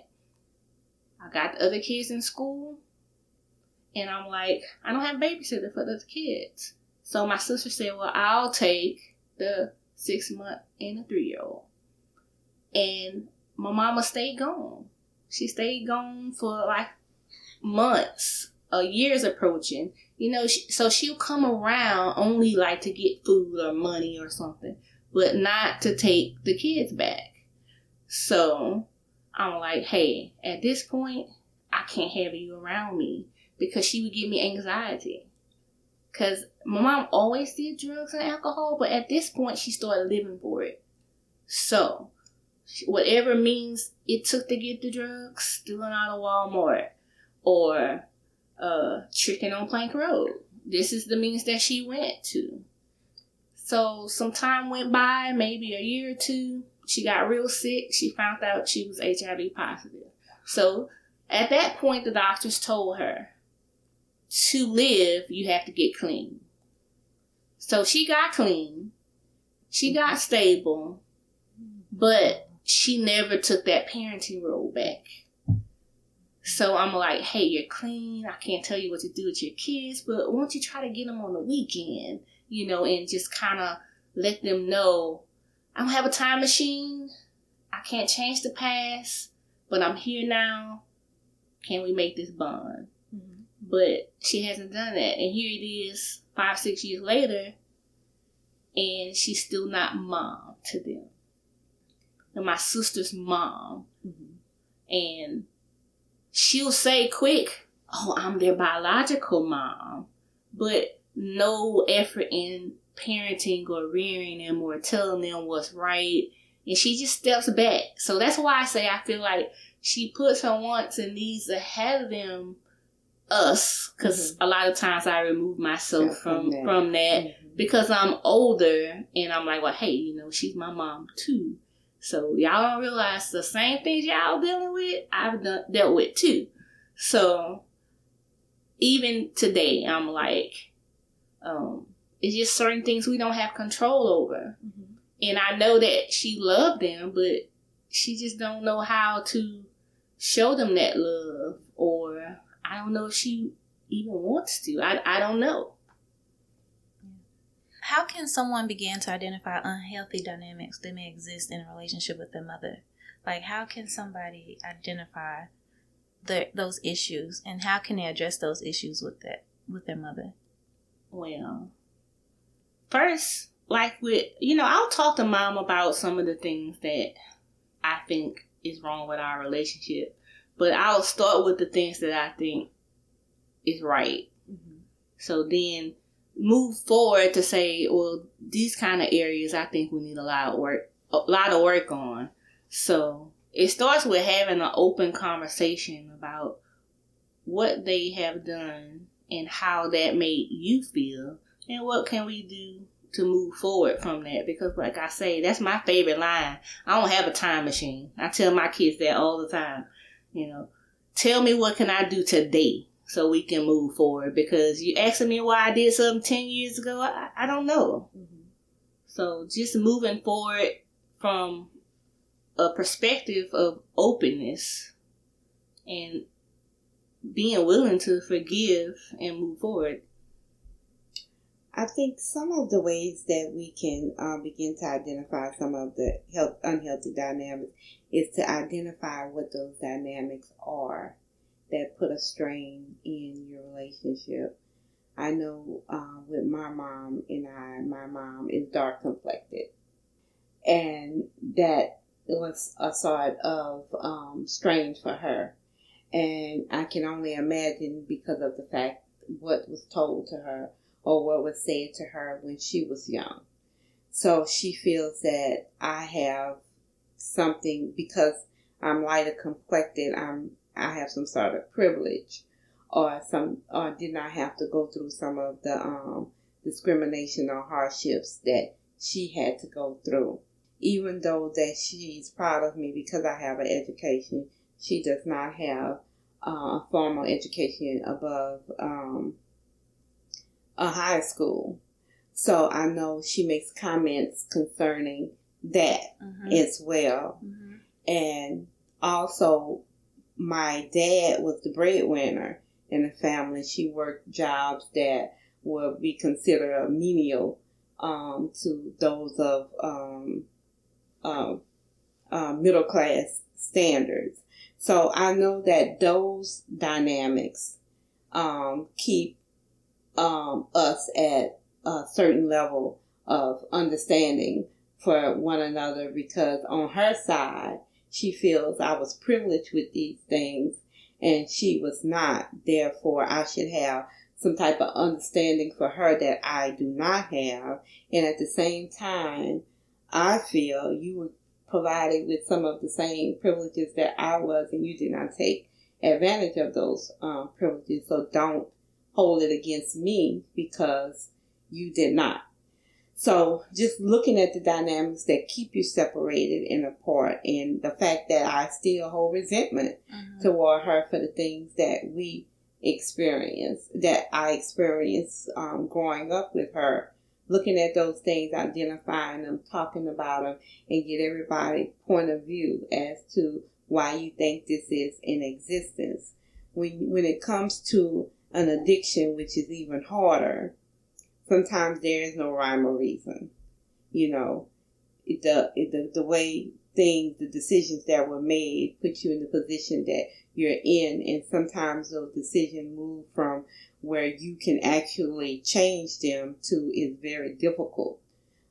Speaker 3: I got the other kids in school. And I'm like, I don't have a babysitter for the kids. So my sister said, well, I'll take the 6-month and the 3-year-old. And my mama stayed gone. She stayed gone for months, years approaching. So she'll come around only to get food or money or something, but not to take the kids back. So I'm like, hey, at this point, I can't have you around me, because she would give me anxiety. Because my mom always did drugs and alcohol, but at this point, she started living for it. So whatever means it took to get the drugs, stealing out of Walmart, or tricking on Plank Road, this is the means that she went to. So some time went by, maybe a year or 2. She got real sick. She found out she was HIV positive. So at that point, the doctors told her, to live, you have to get clean. So she got clean. She got stable. But she never took that parenting role back. So I'm like, hey, you're clean. I can't tell you what to do with your kids, but won't you try to get them on the weekend, and just kind of let them know, I don't have a time machine. I can't change the past, but I'm here now. Can we make this bond? Mm-hmm. But she hasn't done that. And here it is 5-6 years later, and she's still not mom to them. And my sister's mom. Mm-hmm. And she'll say quick, oh, I'm their biological mom. But no effort in parenting or rearing them or telling them what's right. And she just steps back. So that's why I say I feel like she puts her wants and needs ahead of them, us. Because mm-hmm. a lot of times I remove myself from that mm-hmm. because I'm older. And I'm like, well, hey, she's my mom too. So y'all don't realize the same things y'all dealing with, I've dealt with too. So even today, I'm like, it's just certain things we don't have control over. Mm-hmm. And I know that she loved them, but she just don't know how to show them that love. Or I don't know if she even wants to. I don't know.
Speaker 1: how can someone begin to identify unhealthy dynamics that may exist in a relationship with their mother? Like, how can somebody identify those issues, and how can they address those issues with their mother?
Speaker 3: Well, first, I'll talk to mom about some of the things that I think is wrong with our relationship, but I'll start with the things that I think is right. Mm-hmm. So then move forward to say, well, these kind of areas I think we need a lot of work on. So it starts with having an open conversation about what they have done and how that made you feel, and what can we do to move forward from that. Because like I say, that's my favorite line. I don't have a time machine. I tell my kids that all the time. Tell me what can I do today so we can move forward, because you asking me why I did something 10 years ago, I don't know. Mm-hmm. So just moving forward from a perspective of openness and being willing to forgive and move forward.
Speaker 2: I think some of the ways that we can begin to identify some of the unhealthy dynamics is to identify what those dynamics are that put a strain in your relationship. I know with my mom and my mom is dark complected, and that was a sort of strain for her. And I can only imagine, because of the fact what was told to her or what was said to her when she was young. So she feels that I have something, because I'm lighter complected, I have some sort of privilege, or did not have to go through some of the discrimination or hardships that she had to go through. Even though that she's proud of me because I have an education, she does not have a formal education above a high school. So I know she makes comments concerning that as well. Mm-hmm. And also, my dad was the breadwinner in the family. She worked jobs that would be considered menial to those of middle class standards. So I know that those dynamics keep us at a certain level of understanding for one another, because on her side, she feels I was privileged with these things and she was not. Therefore, I should have some type of understanding for her that I do not have. And at the same time, I feel you were provided with some of the same privileges that I was, and you did not take advantage of those privileges. So don't hold it against me because you did not. So just looking at the dynamics that keep you separated and apart, and the fact that I still hold resentment toward her for the things that we experienced, that I experienced growing up with her. Looking at those things, identifying them, talking about them, and get everybody's point of view as to why you think this is in existence. When it comes to an addiction, which is even harder, sometimes there is no rhyme or reason. The way things, the decisions that were made put you in the position that you're in, and sometimes those decisions move from where you can actually change them to is very difficult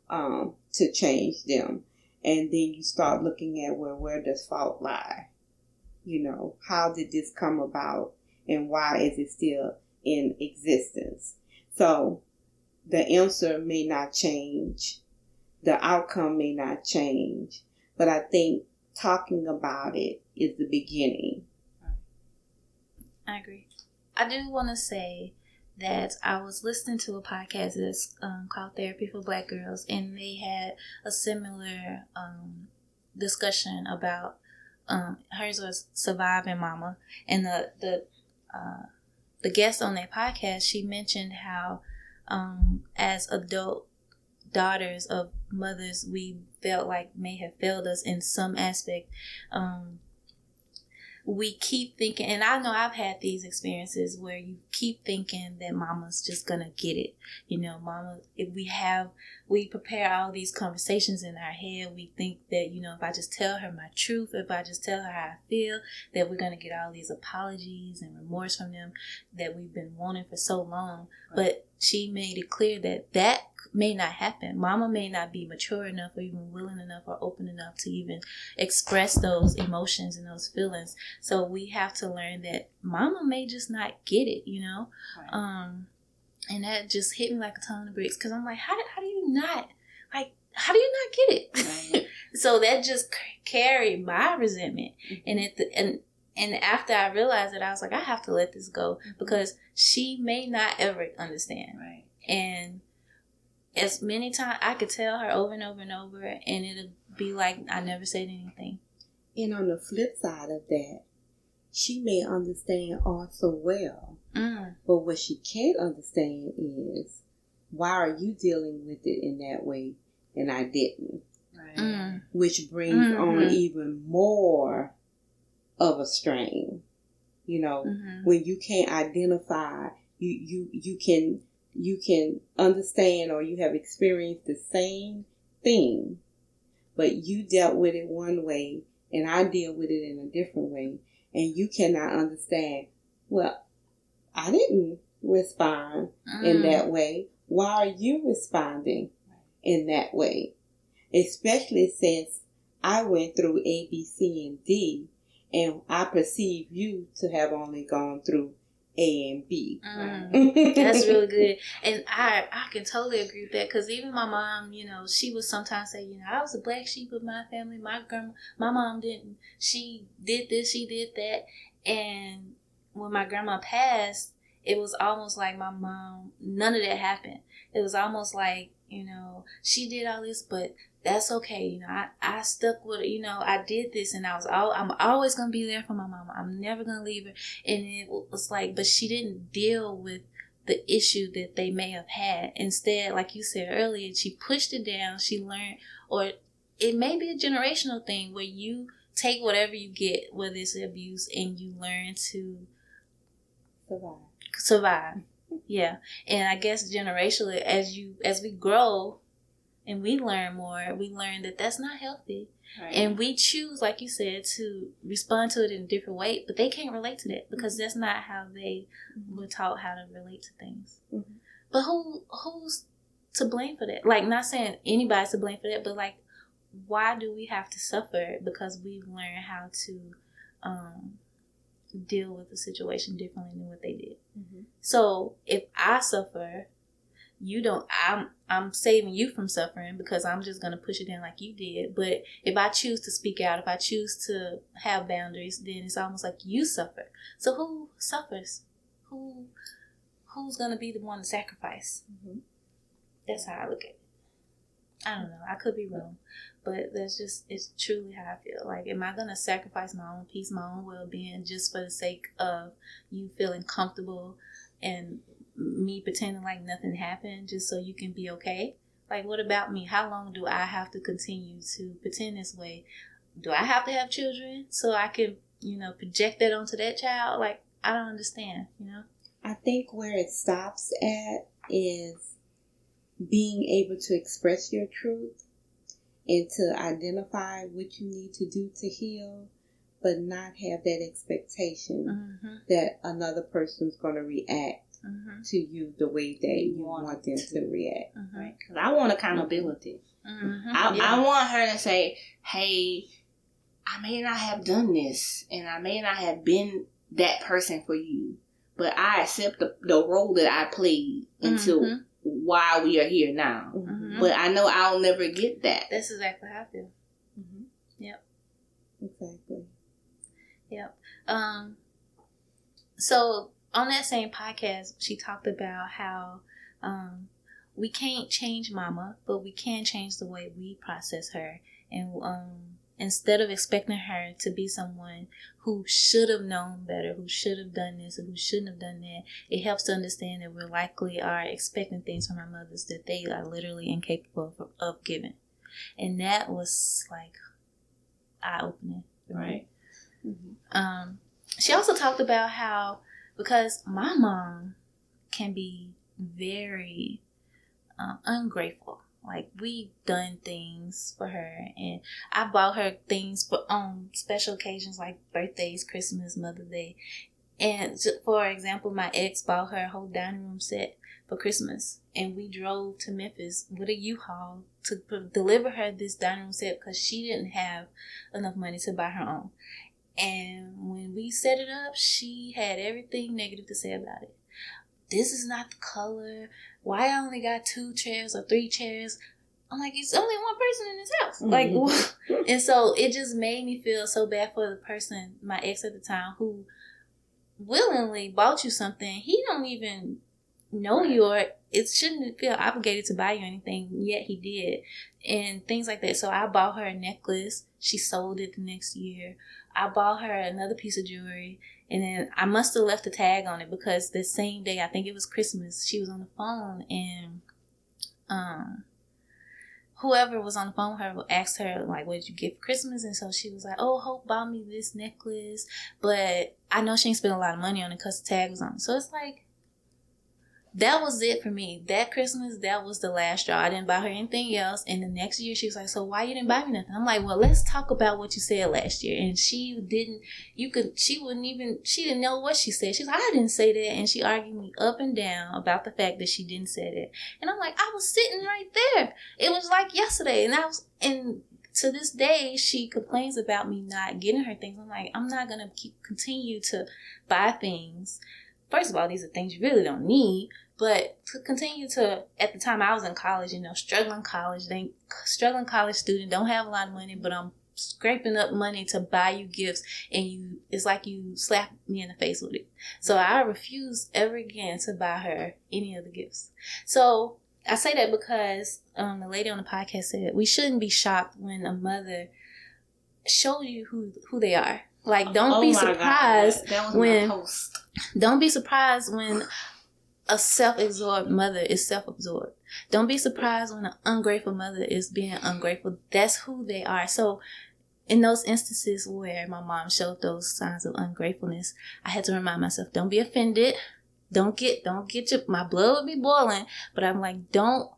Speaker 2: to change them. And then you start looking at, well, where does fault lie? How did this come about, and why is it still in existence? So the answer may not change, the outcome may not change, but I think talking about it is the beginning.
Speaker 1: I agree. I do want to say that I was listening to a podcast that's called Therapy for Black Girls, and they had a similar discussion about hers was Surviving Mama, and the guest on that podcast, she mentioned how as adult daughters of mothers we felt like may have failed us in some aspect. we keep thinking, and I know I've had these experiences where you keep thinking that mama's just gonna get it. You know, mama, if we prepare all these conversations in our head, we think that, you know, if I just tell her my truth, if I just tell her how I feel, that we're gonna get all these apologies and remorse from them that we've been wanting for so long. Right. But she made it clear that may not happen. Mama may not be mature enough or even willing enough or open enough to even express those emotions and those feelings. So we have to learn that mama may just not get it, you know? Right. And that just hit me like a ton of bricks, because I'm like, how do you not get it? Right. So that just carried my resentment. Mm-hmm. And after I realized it, I was like, I have to let this go, because she may not ever understand. Right. And as many times I could tell her over and over and over, and it'll be like I never said anything.
Speaker 2: And on the flip side of that, she may understand all so well. But what she can't understand is, why are you dealing with it in that way and I didn't? Right. Which brings on even more of a strain. You know, when you can't identify, you can understand, or you have experienced the same thing, but you dealt with it one way and I deal with it in a different way, and you cannot understand, well, I didn't respond in that way. Why are you responding in that way? Especially since I went through A, B, C, and D, and I perceive you to have only gone through A and B.
Speaker 1: That's really good. And I can totally agree with that, because even my mom, you know, she would sometimes say, you know, I was a black sheep of my family. My mom didn't. She did this, she did that. And when my grandma passed, it was almost like my mom, none of that happened. It was almost like, you know, she did all this, but that's okay. You know, I stuck with it. You know, I did this, and I'm always going to be there for my mama. I'm never going to leave her. And it was like, but she didn't deal with the issue that they may have had. Instead, like you said earlier, she pushed it down. She learned, or it may be a generational thing where you take whatever you get, whether it's abuse, and you learn to survive. Yeah. And I guess generationally, as we grow and we learn more, we learn that that's not healthy. Right. And we choose, like you said, to respond to it in a different way, but they can't relate to that, because that's not how they were taught how to relate to things. Mm-hmm. But who's to blame for that? Like, not saying anybody's to blame for that, but like, why do we have to suffer because we've learned how to deal with the situation differently than what they did? Mm-hmm. So if I suffer, I'm saving you from suffering because I'm just going to push it down like you did. But if I choose to speak out, if I choose to have boundaries, then it's almost like you suffer. So who suffers? Who's going to be the one to sacrifice? Mm-hmm. That's how I look at it. I don't know. I could be wrong, but it's truly how I feel. Like, am I going to sacrifice my own peace, my own well-being, just for the sake of you feeling comfortable and me pretending like nothing happened just so you can be okay? Like, what about me? How long do I have to continue to pretend this way? Do I have to have children so I can, project that onto that child? Like, I don't understand,
Speaker 2: I think where it stops at is being able to express your truth and to identify what you need to do to heal, but not have that expectation that another person's going to react to you the way that you want them to react.
Speaker 3: Right? Because I want accountability. I want her to say, hey, I may not have done this, and I may not have been that person for you, but I accept the role that I played until why we are here now. But I know I'll never get that.
Speaker 1: That's exactly how I feel. Yep.
Speaker 2: Exactly.
Speaker 1: Yep. So on that same podcast, she talked about how we can't change mama, but we can change the way we process her. And instead of expecting her to be someone who should have known better, who should have done this, or who shouldn't have done that, it helps to understand that we likely are expecting things from our mothers that they are literally incapable of giving. And that was like eye-opening.
Speaker 3: Right.
Speaker 1: Mm-hmm. She also talked about how, because my mom can be very ungrateful. Like, we've done things for her, and I bought her things for special occasions like birthdays, Christmas, Mother's Day. And for example, my ex bought her a whole dining room set for Christmas, and we drove to Memphis with a U-Haul to deliver her this dining room set because she didn't have enough money to buy her own. And when we set it up, she had everything negative to say about it. This is not the color. Why I only got 2 chairs or 3 chairs? I'm like, it's only one person in this house. Mm-hmm. Like, and so it just made me feel so bad for the person, my ex at the time, who willingly bought you something. He don't even know you, or it shouldn't feel obligated to buy you anything, yet he did, and things like that. So I bought her a necklace. She sold it the next year. I bought her another piece of jewelry, and then I must have left a tag on it because the same day, I think it was Christmas, she was on the phone, and whoever was on the phone with her asked her, like, what did you get for Christmas? And so she was like, oh, Hope bought me this necklace, but I know she ain't spent a lot of money on it because the tag was on it. So it's like, that was it for me. That Christmas, that was the last straw. I didn't buy her anything else. And the next year, she was like, so why you didn't buy me nothing? I'm like, well, let's talk about what you said last year. And she didn't know what she said. She's like, I didn't say that. And she argued me up and down about the fact that she didn't say that. And I'm like, I was sitting right there. It was like yesterday. And to this day, she complains about me not getting her things. I'm like, I'm not going to continue to buy things. First of all, these are things you really don't need. But to continue to, at the time I was in college, struggling college student, don't have a lot of money, but I'm scraping up money to buy you gifts, and it's like you slap me in the face with it. So I refuse ever again to buy her any other gifts. So I say that because the lady on the podcast said we shouldn't be shocked when a mother shows you who they are. Like, don't be surprised don't be surprised when a self-absorbed mother is self-absorbed. Don't be surprised when an ungrateful mother is being ungrateful. That's who they are. So in those instances where my mom showed those signs of ungratefulness, I had to remind myself, don't be offended. Don't get my blood would be boiling, but I'm like, don't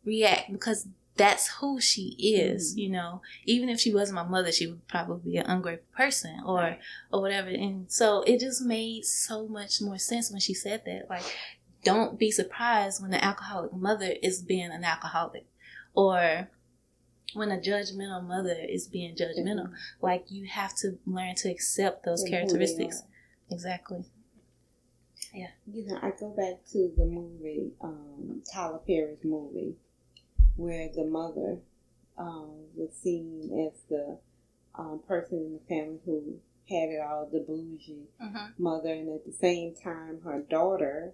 Speaker 1: react, because that's who she is, Even if she wasn't my mother, she would probably be an ungrateful person or whatever. And so it just made so much more sense when she said that. Like, don't be surprised when an alcoholic mother is being an alcoholic, or when a judgmental mother is being judgmental. Mm-hmm. Like, you have to learn to accept those characteristics. Exactly. Yeah.
Speaker 2: I go back to the movie, Tyler Perry's movie, where the mother was seen as the person in the family who had it all, the bougie mother, and at the same time her daughter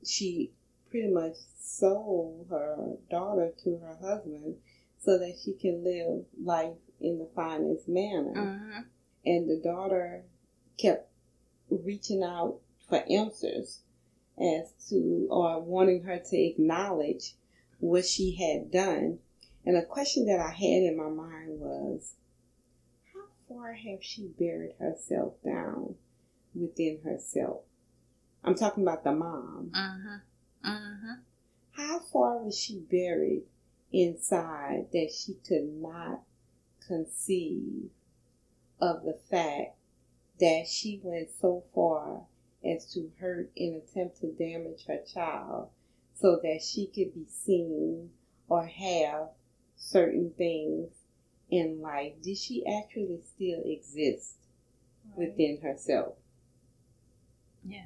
Speaker 2: she pretty much sold her daughter to her husband so that she can live life in the finest manner. And the daughter kept reaching out for answers as to, or wanting her to acknowledge what she had done. And a question that I had in my mind was, how far have she buried herself down within herself? I'm talking about the mom. How far was she buried inside that she could not conceive of the fact that she went so far as to hurt and attempt to damage her child so that she could be seen or have certain things in life? Did she actually still exist within herself?
Speaker 1: Yeah.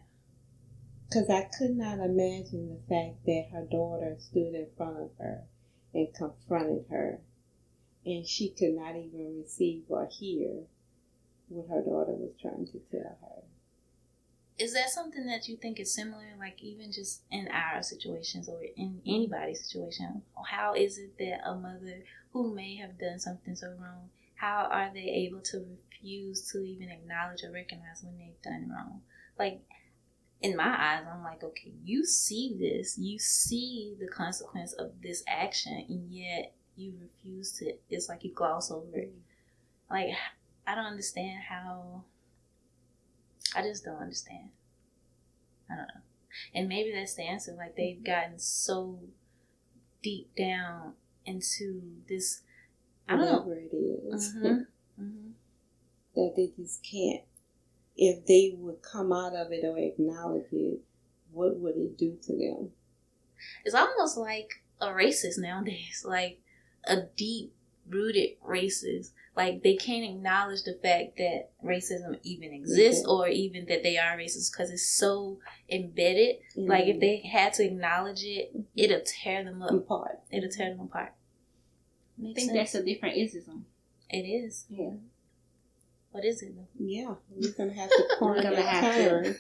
Speaker 2: Because I could not imagine the fact that her daughter stood in front of her and confronted her, and she could not even receive or hear what her daughter was trying to tell her.
Speaker 1: Is that something that you think is similar, like even just in our situations or in anybody's situation? How is it that a mother who may have done something so wrong, how are they able to refuse to even acknowledge or recognize when they've done wrong? Like, in my eyes, I'm like, okay, you see this, you see the consequence of this action, and yet you refuse to, it's like you gloss over it. Like, I don't understand how. I just don't understand. I don't know. And maybe that's the answer. Like, they've gotten so deep down into this. I don't know.
Speaker 2: Whatever it is.
Speaker 1: Mm-hmm.
Speaker 2: That they just can't. If they would come out of it or acknowledge it, what would it do to them?
Speaker 1: It's almost like a racist nowadays. Like, a deep-rooted racist. Like, they can't acknowledge the fact that racism even exists or even that they are racist because it's so embedded. Mm-hmm. Like, if they had to acknowledge it, it'll tear them apart. It'll tear them apart.
Speaker 3: I think that's a different ism.
Speaker 1: It is.
Speaker 3: Yeah.
Speaker 1: What is it, though?
Speaker 2: Yeah, we're going to have to coin that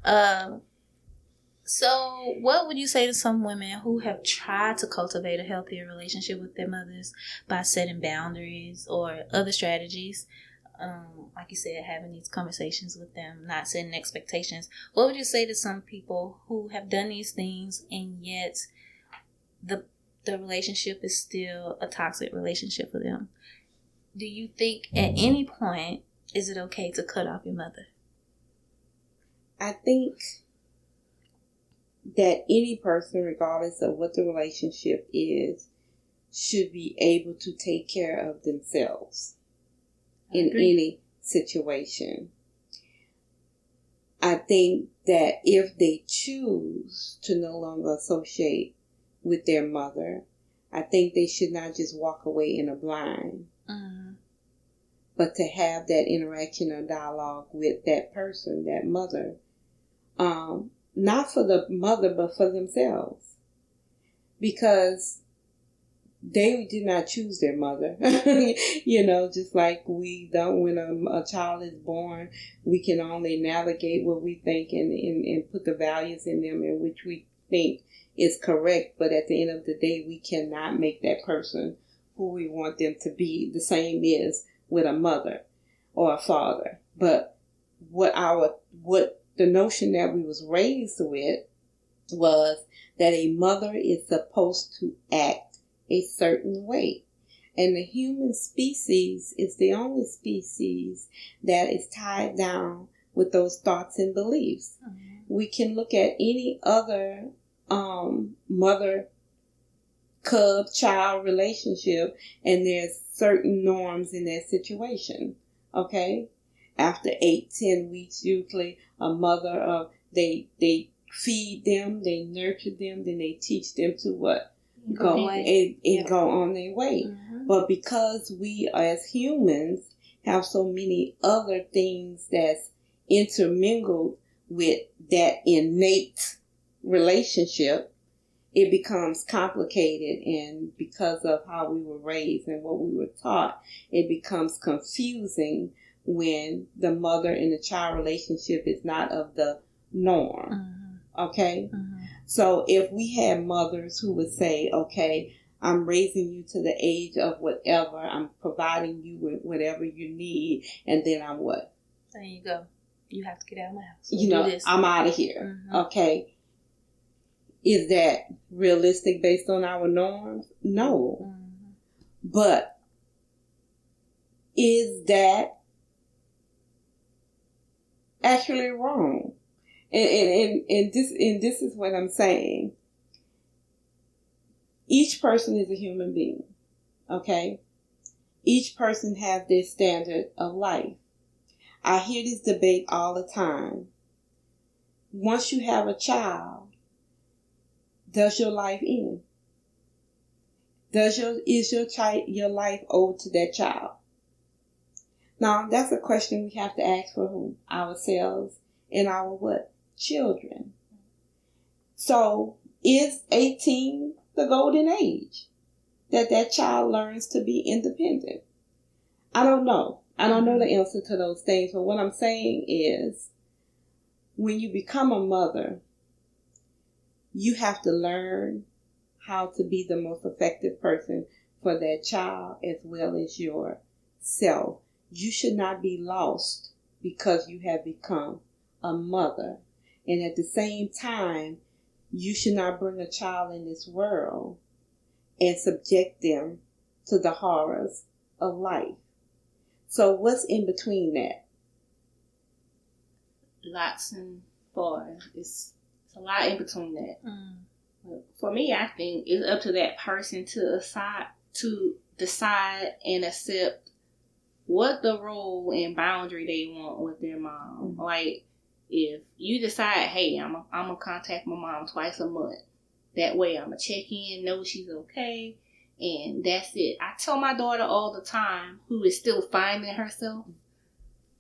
Speaker 2: term.
Speaker 1: So, what would you say to some women who have tried to cultivate a healthier relationship with their mothers by setting boundaries or other strategies? Like you said, having these conversations with them, not setting expectations. What would you say to some people who have done these things and yet the relationship is still a toxic relationship for them? Do you think at any point is it okay to cut off your mother?
Speaker 2: I think that any person, regardless of what the relationship is, should be able to take care of themselves in any situation. I think that if they choose to no longer associate with their mother, I think they should not just walk away in a blind, but to have that interaction or dialogue with that person, that mother, not for the mother, but for themselves. Because they did not choose their mother. Just like we don't when a child is born, we can only navigate what we think and put the values in them in which we think is correct. But at the end of the day, we cannot make that person who we want them to be. The same is with a mother or a father. But what the notion that we was raised with was that a mother is supposed to act a certain way. And the human species is the only species that is tied down with those thoughts and beliefs. Mm-hmm. We can look at any other mother-cub-child relationship, and there's certain norms in that situation. Okay? After 8-10 weeks, usually a mother, they feed them, they nurture them, then they teach them to what? Go on their way. Mm-hmm. But because we as humans have so many other things that's intermingled with that innate relationship, it becomes complicated, and because of how we were raised and what we were taught, it becomes confusing when the mother and the child relationship is not of the norm. Mm-hmm. Okay? Mm-hmm. So if we had mothers who would say, okay, I'm raising you to the age of whatever, I'm providing you with whatever you need, and then I'm what?
Speaker 1: There you go. You have to get out of my house.
Speaker 2: I'm out of here. Mm-hmm. Okay. Is that realistic based on our norms? No. Mm-hmm. But is that actually wrong? And this is what I'm saying. Each person is a human being. Okay? Each person has their standard of life. I hear this debate all the time. Once you have a child, does your life end? Is your life owed to that child? Now, that's a question we have to ask for who? Ourselves and our what? Children. So, is 18 the golden age that child learns to be independent? I don't know. I don't know the answer to those things, but what I'm saying is, when you become a mother, you have to learn how to be the most effective person for that child as well as yourself. You should not be lost because you have become a mother. And at the same time, you should not bring a child in this world and subject them to the horrors of life. So what's in between that?
Speaker 3: Lots and far. It's a lot in between that. For me, I think it's up to that person to decide and accept what the role and boundary they want with their mom. Like, if you decide, hey, I'm gonna contact my mom twice a month. That way, I'm gonna check in, know she's okay, and that's it. I tell my daughter all the time, who is still finding herself,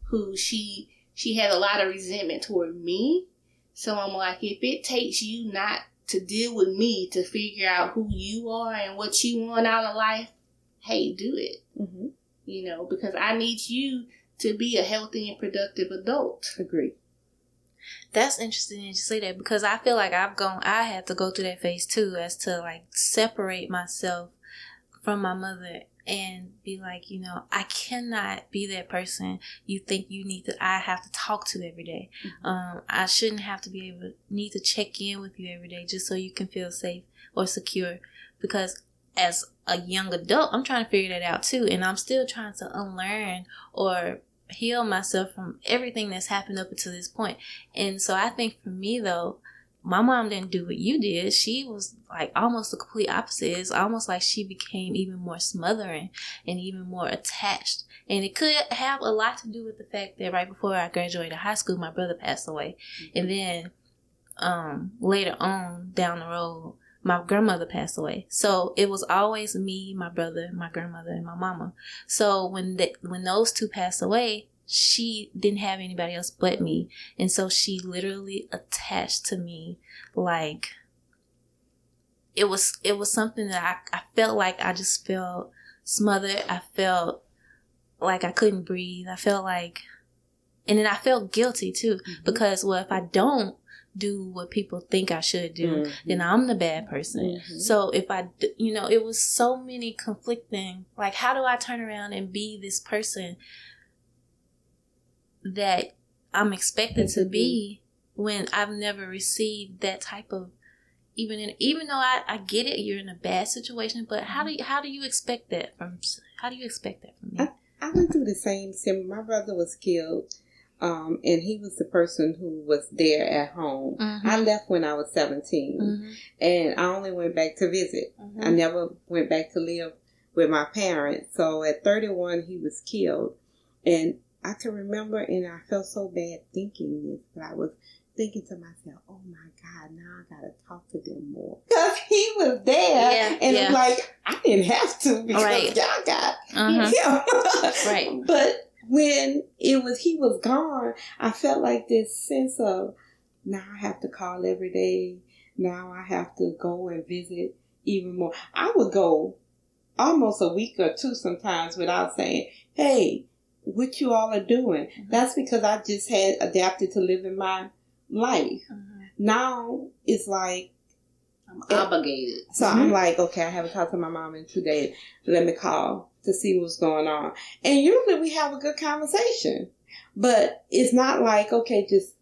Speaker 3: who she had a lot of resentment toward me. So I'm like, if it takes you not to deal with me to figure out who you are and what you want out of life, hey, do it. You know, because I need you to be a healthy and productive adult.
Speaker 2: Agree.
Speaker 1: That's interesting that you say that, because I feel like I had to go through that phase too, as to like separate myself from my mother and be like, you know, I cannot be that person you think I have to talk to every day. I shouldn't have to need to check in with you every day just so you can feel safe or secure, because as a young adult, I'm trying to figure that out too, and I'm still trying to unlearn or heal myself from everything that's happened up until this point. And so I think for me though, my mom didn't do what you did. She was like almost the complete opposite. It's almost like she became even more smothering and even more attached. And it could have a lot to do with the fact that right before I graduated high school, my brother passed away. And then later on down the road, my grandmother passed away. So it was always me, my brother, my grandmother, and my mama. So when those two passed away, she didn't have anybody else but me. And so she literally attached to me like it was something that I felt like I just felt smothered. I felt like I couldn't breathe. I felt like, and then I felt guilty too, because if I don't do what people think I should do, then I'm the bad person. So if it was so many conflicting, like, how do I turn around and be this person that I'm expected to be when I've never received that type of, even though I get it, you're in a bad situation, but how do you expect that from me?
Speaker 2: I went through the same. My brother was killed. And he was the person who was there at home. I left when I was 17, and I only went back to visit. I never went back to live with my parents. So at 31, he was killed. And I can remember, and I felt so bad thinking this, but I was thinking to myself, oh my God, now I got to talk to them more. Because he was there, and it's like, I didn't have to, because y'all got him.
Speaker 1: Right.
Speaker 2: But when he was gone, I felt like this sense of, now I have to call every day. Now I have to go and visit even more. I would go almost a week or two sometimes without saying, hey, what you all are doing. That's because I just had adapted to living my life. Now it's like,
Speaker 3: I'm obligated.
Speaker 2: So I'm like, okay, I haven't talked to my mom in 2 days. Let me call to see what's going on. And usually we have a good conversation. But it's not like, okay, just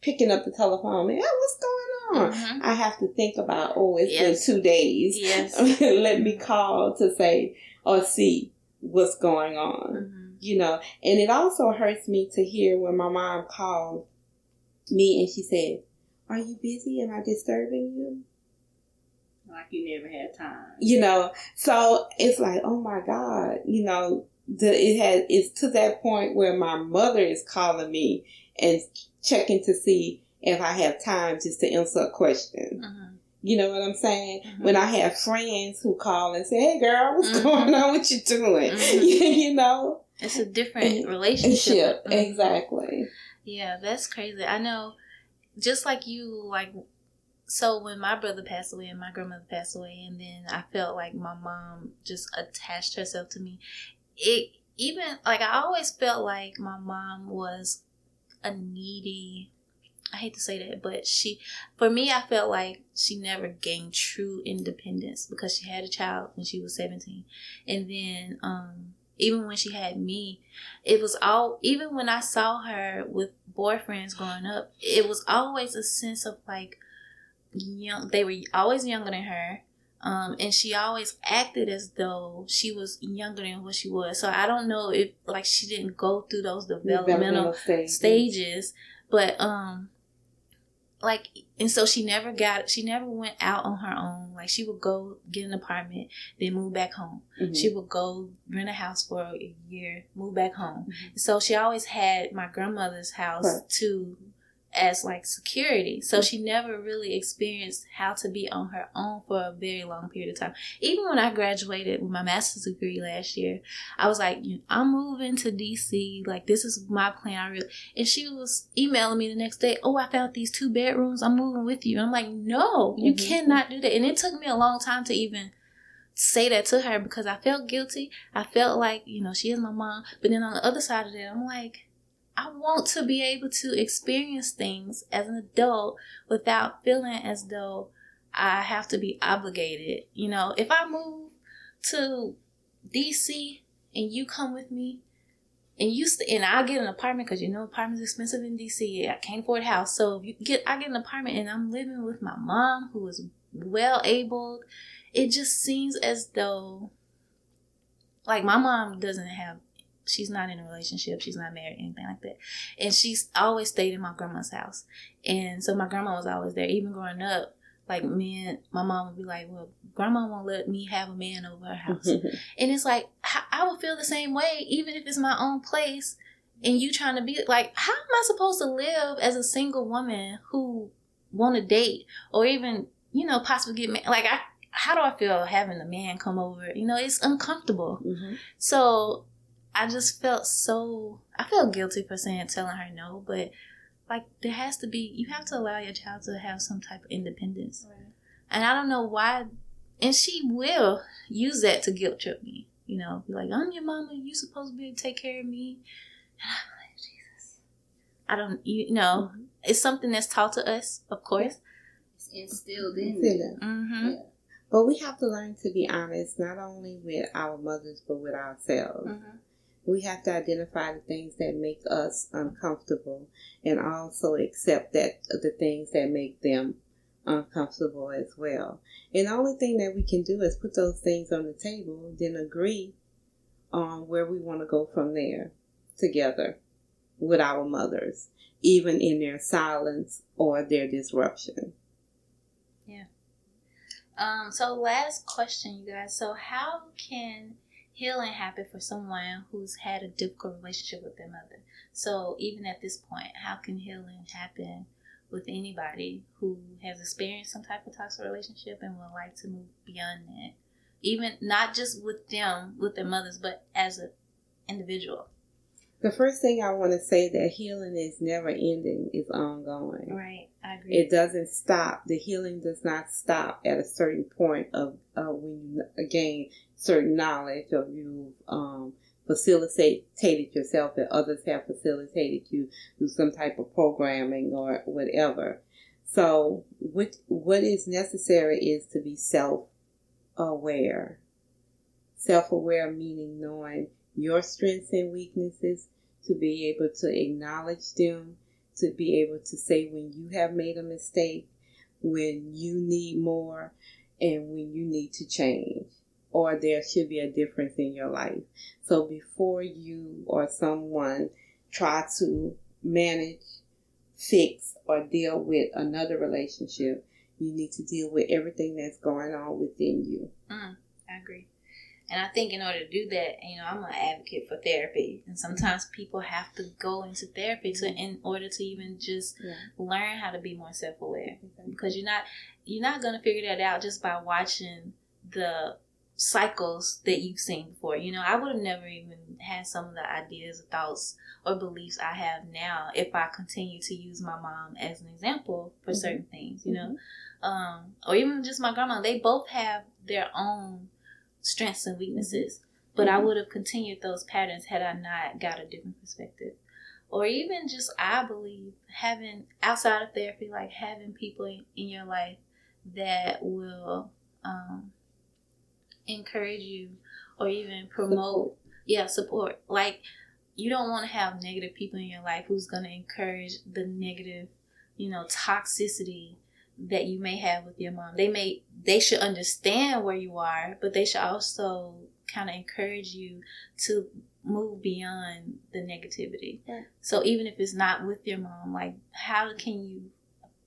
Speaker 2: picking up the telephone and, what's going on? I have to think about, it's been 2 days.
Speaker 1: Yes.
Speaker 2: Let me call to say or see what's going on. You know, and it also hurts me to hear when my mom called me and she said, are you busy? Am I disturbing you?
Speaker 3: Like you never had time.
Speaker 2: You know, so it's like, oh my God, you know, it's to that point where my mother is calling me and checking to see if I have time just to answer a question. You know what I'm saying? When I have friends who call and say, hey girl, what's going on? What you doing? You know?
Speaker 1: It's a different relationship.
Speaker 2: Exactly.
Speaker 1: Yeah, that's crazy. I know, just like you, so when my brother passed away and my grandmother passed away, and then I felt like my mom just attached herself to me. I always felt like my mom was a needy, I hate to say that, but for me, I felt like she never gained true independence because she had a child when she was 17. And then, even when she had me, it was even when I saw her with boyfriends growing up, it was always a sense of like, they were always younger than her. And she always acted as though she was younger than what she was. So I don't know if like she didn't go through those developmental stages, but like, and so she never went out on her own. Like, she would go get an apartment, then move back home. Mm-hmm. She would go rent a house for a year, move back home. Mm-hmm. So she always had my grandmother's house to as like security. So she never really experienced how to be on her own for a very long period of time. Even when I graduated with my master's degree last year, I was like, I'm moving to DC. Like, this is my plan. And she was emailing me the next day, oh, I found these 2 bedrooms. I'm moving with you. And I'm like, no, you cannot do that. And it took me a long time to even say that to her because I felt guilty. I felt like, she is my mom. But then on the other side of that, I'm like, I want to be able to experience things as an adult without feeling as though I have to be obligated. If I move to DC and you come with me and and I'll get an apartment because apartments are expensive in DC. I can't afford a house. So I get an apartment and I'm living with my mom who is well able. It just seems as though like my mom she's not in a relationship. She's not married, anything like that. And she's always stayed in my grandma's house. And so my grandma was always there. Even growing up, like my mom would be like, well, grandma won't let me have a man over her house. And it's like, I would feel the same way, even if it's my own place. And you trying to be like, how am I supposed to live as a single woman who want to date or even, possibly get married? Like, how do I feel having a man come over? It's uncomfortable. Mm-hmm. So I just felt I felt guilty for telling her no, but like there has to be, you have to allow your child to have some type of independence. Right. And I don't know why, and she will use that to guilt trip me, be like, I'm your mama, you supposed to be able to take care of me. And I'm like, Jesus. I don't, it's something that's taught to us, of course.
Speaker 3: It's instilled in them.
Speaker 2: Mm-hmm. Yeah. But we have to learn to be honest, not only with our mothers, but with ourselves. Mm-hmm. We have to identify the things that make us uncomfortable and also accept that the things that make them uncomfortable as well. And the only thing that we can do is put those things on the table, then agree on where we want to go from there together with our mothers, even in their silence or their disruption.
Speaker 1: Yeah. So last question, you guys. So how can healing happen for someone who's had a difficult relationship with their mother? So even at this point, how can healing happen with anybody who has experienced some type of toxic relationship and would like to move beyond that? Even not just with them, with their mothers, but as an individual.
Speaker 2: The first thing I want to say that healing is never ending, it's ongoing.
Speaker 1: Right, I agree.
Speaker 2: It doesn't stop. The healing does not stop at a certain point of when you gain certain knowledge or you've facilitated yourself and others have facilitated you through some type of programming or whatever. So what is necessary is to be self-aware. Self-aware meaning knowing your strengths and weaknesses, to be able to acknowledge them, to be able to say when you have made a mistake, when you need more, and when you need to change, or there should be a difference in your life. So before you or someone try to manage, fix, or deal with another relationship, you need to deal with everything that's going on within you.
Speaker 1: I agree. And I think in order to do that, I'm an advocate for therapy. And sometimes people have to go into therapy in order to even just learn how to be more self-aware. Because you're not going to figure that out just by watching the cycles that you've seen before. I would have never even had some of the ideas, thoughts, or beliefs I have now if I continue to use my mom as an example for certain things, or even just my grandma. They both have their own strengths and weaknesses, but I would have continued those patterns had I not got a different perspective. Or even just, I believe, having outside of therapy, like having people in your life that will encourage you or even promote support. Like, you don't want to have negative people in your life who's going to encourage the negative toxicity that you may have with your mom. They should understand where you are, but they should also kind of encourage you to move beyond the negativity.
Speaker 2: Right.
Speaker 1: So even if it's not with your mom, like, how can you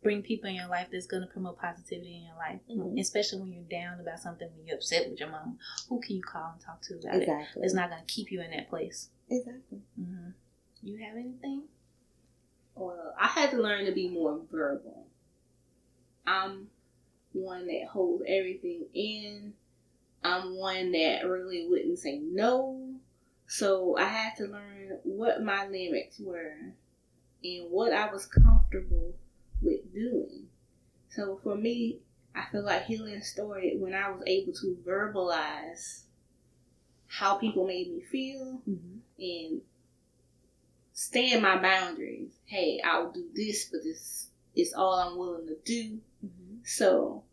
Speaker 1: bring people in your life that's going to promote positivity in your life, especially when you're down about something, when you're upset with your mom? Who can you call and talk to about it? It's not going to keep you in that place.
Speaker 2: Exactly.
Speaker 1: Mm-hmm. You have anything?
Speaker 3: Well, I had to learn to be more verbal. I'm one that holds everything in. I'm one that really wouldn't say no. So I had to learn what my limits were and what I was comfortable with doing. So for me, I feel like healing started when I was able to verbalize how people made me feel and stand my boundaries. Hey, I'll do this, but this is all I'm willing to do. So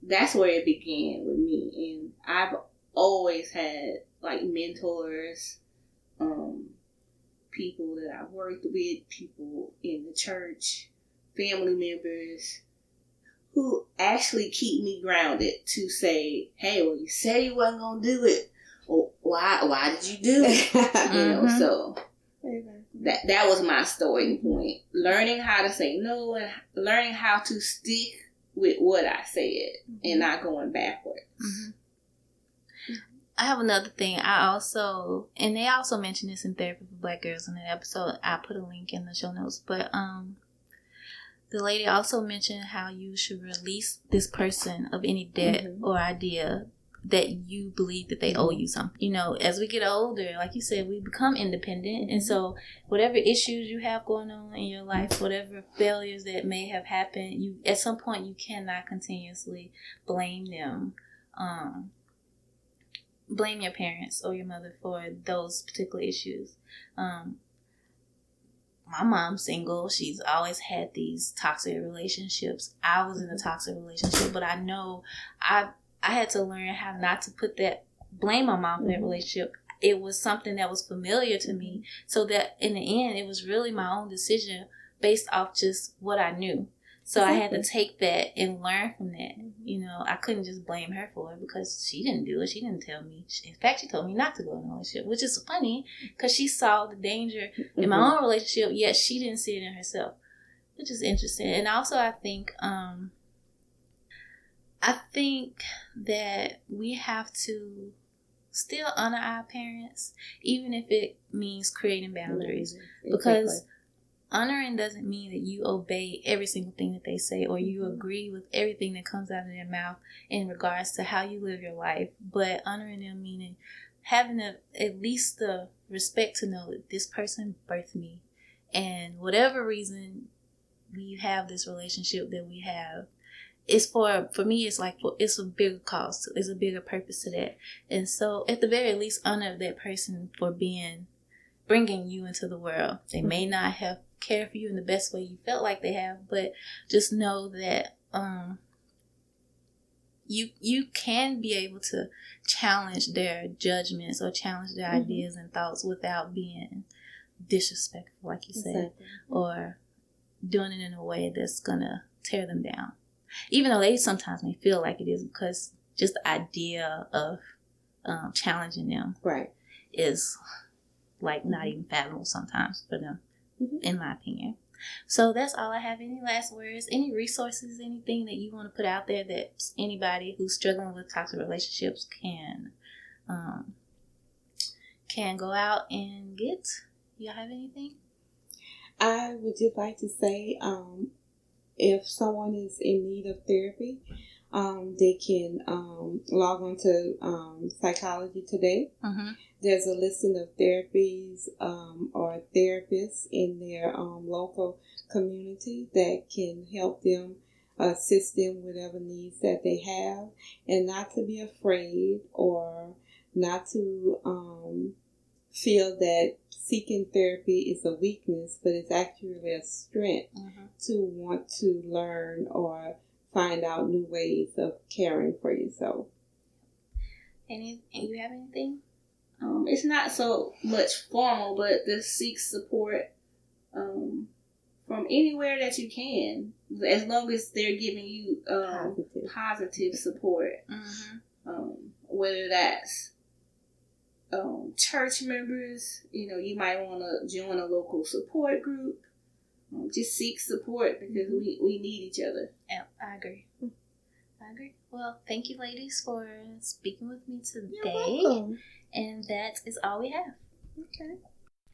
Speaker 3: that's where it began with me. And I've always had like mentors, people that I worked with, people in the church, family members who actually keep me grounded to say, hey, well, you said you wasn't going to do it. Well, why did you do it? You know, so that was my starting point. Learning how to say no and learning how to stick with what I said and not going backwards.
Speaker 1: I have another thing. And they also mentioned this in Therapy for Black Girls in that episode. I put a link in the show notes. But the lady also mentioned how you should release this person of any debt or idea that you believe that they owe you something. You know, as we get older, like you said, we become independent. And so whatever issues you have going on in your life, whatever failures that may have happened, you at some point you cannot continuously blame them. Blame your parents or your mother for those particular issues. My mom's single. She's always had these toxic relationships. I was in a toxic relationship, but I know I had to learn how not to blame my mom for that relationship. It was something that was familiar to me, so that in the end, it was really my own decision based off just what I knew. So I had to take that and learn from that. You know, I couldn't just blame her for it because she didn't do it. She didn't tell me. In fact, she told me not to go in a relationship, which is funny because she saw the danger in my own relationship, yet she didn't see it in herself, which is interesting. And also, I think that we have to still honor our parents, even if it means creating boundaries, because honoring doesn't mean that you obey every single thing that they say or you agree with everything that comes out of their mouth in regards to how you live your life. But honoring them meaning having at least the respect to know that this person birthed me, and whatever reason we have this relationship that we have, it's for me, it's like it's a bigger cause, it's a bigger purpose to that. And so at the very least, honor that person for bringing you into the world. They may not have cared for you in the best way you felt like they have, but just know that you can be able to challenge their judgments or challenge their ideas and thoughts without being disrespectful, like you said, or doing it in a way that's gonna tear them down, even though they sometimes may feel like it is, because just the idea of challenging them is like not even fathomable sometimes for them, in my opinion. So that's all I have. Any last words, any resources, anything that you want to put out there that anybody who's struggling with toxic relationships can go out and get? Y'all have anything?
Speaker 2: I would just like to say, if someone is in need of therapy, they can log on to Psychology Today. There's a listing of therapies or therapists in their local community that can help them, assist them with whatever needs that they have, and not to be afraid or not to feel that seeking therapy is a weakness, but it's actually a strength to want to learn or find out new ways of caring for yourself.
Speaker 1: And you have anything?
Speaker 3: It's not so much formal, but to seek support from anywhere that you can, as long as they're giving you positive support. Whether that's church members, you might want to join a local support group. Just seek support because we need each other.
Speaker 1: Yeah, I agree. Well, thank you, ladies, for speaking with me today.
Speaker 2: You're welcome.
Speaker 1: And that is all we have.
Speaker 2: Okay.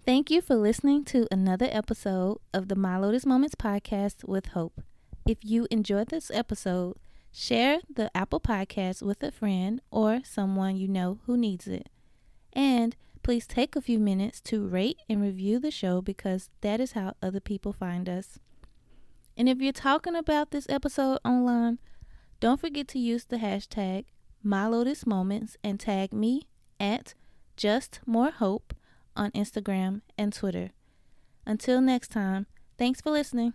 Speaker 1: Thank you for listening to another episode of the My Lotus Moments podcast with Hope. If you enjoyed this episode, share the Apple Podcast with a friend or someone you know who needs it. And please take a few minutes to rate and review the show because that is how other people find us. And if you're talking about this episode online, don't forget to use the hashtag MyLotusMoments and tag me at JustMoreHope on Instagram and Twitter. Until next time, thanks for listening.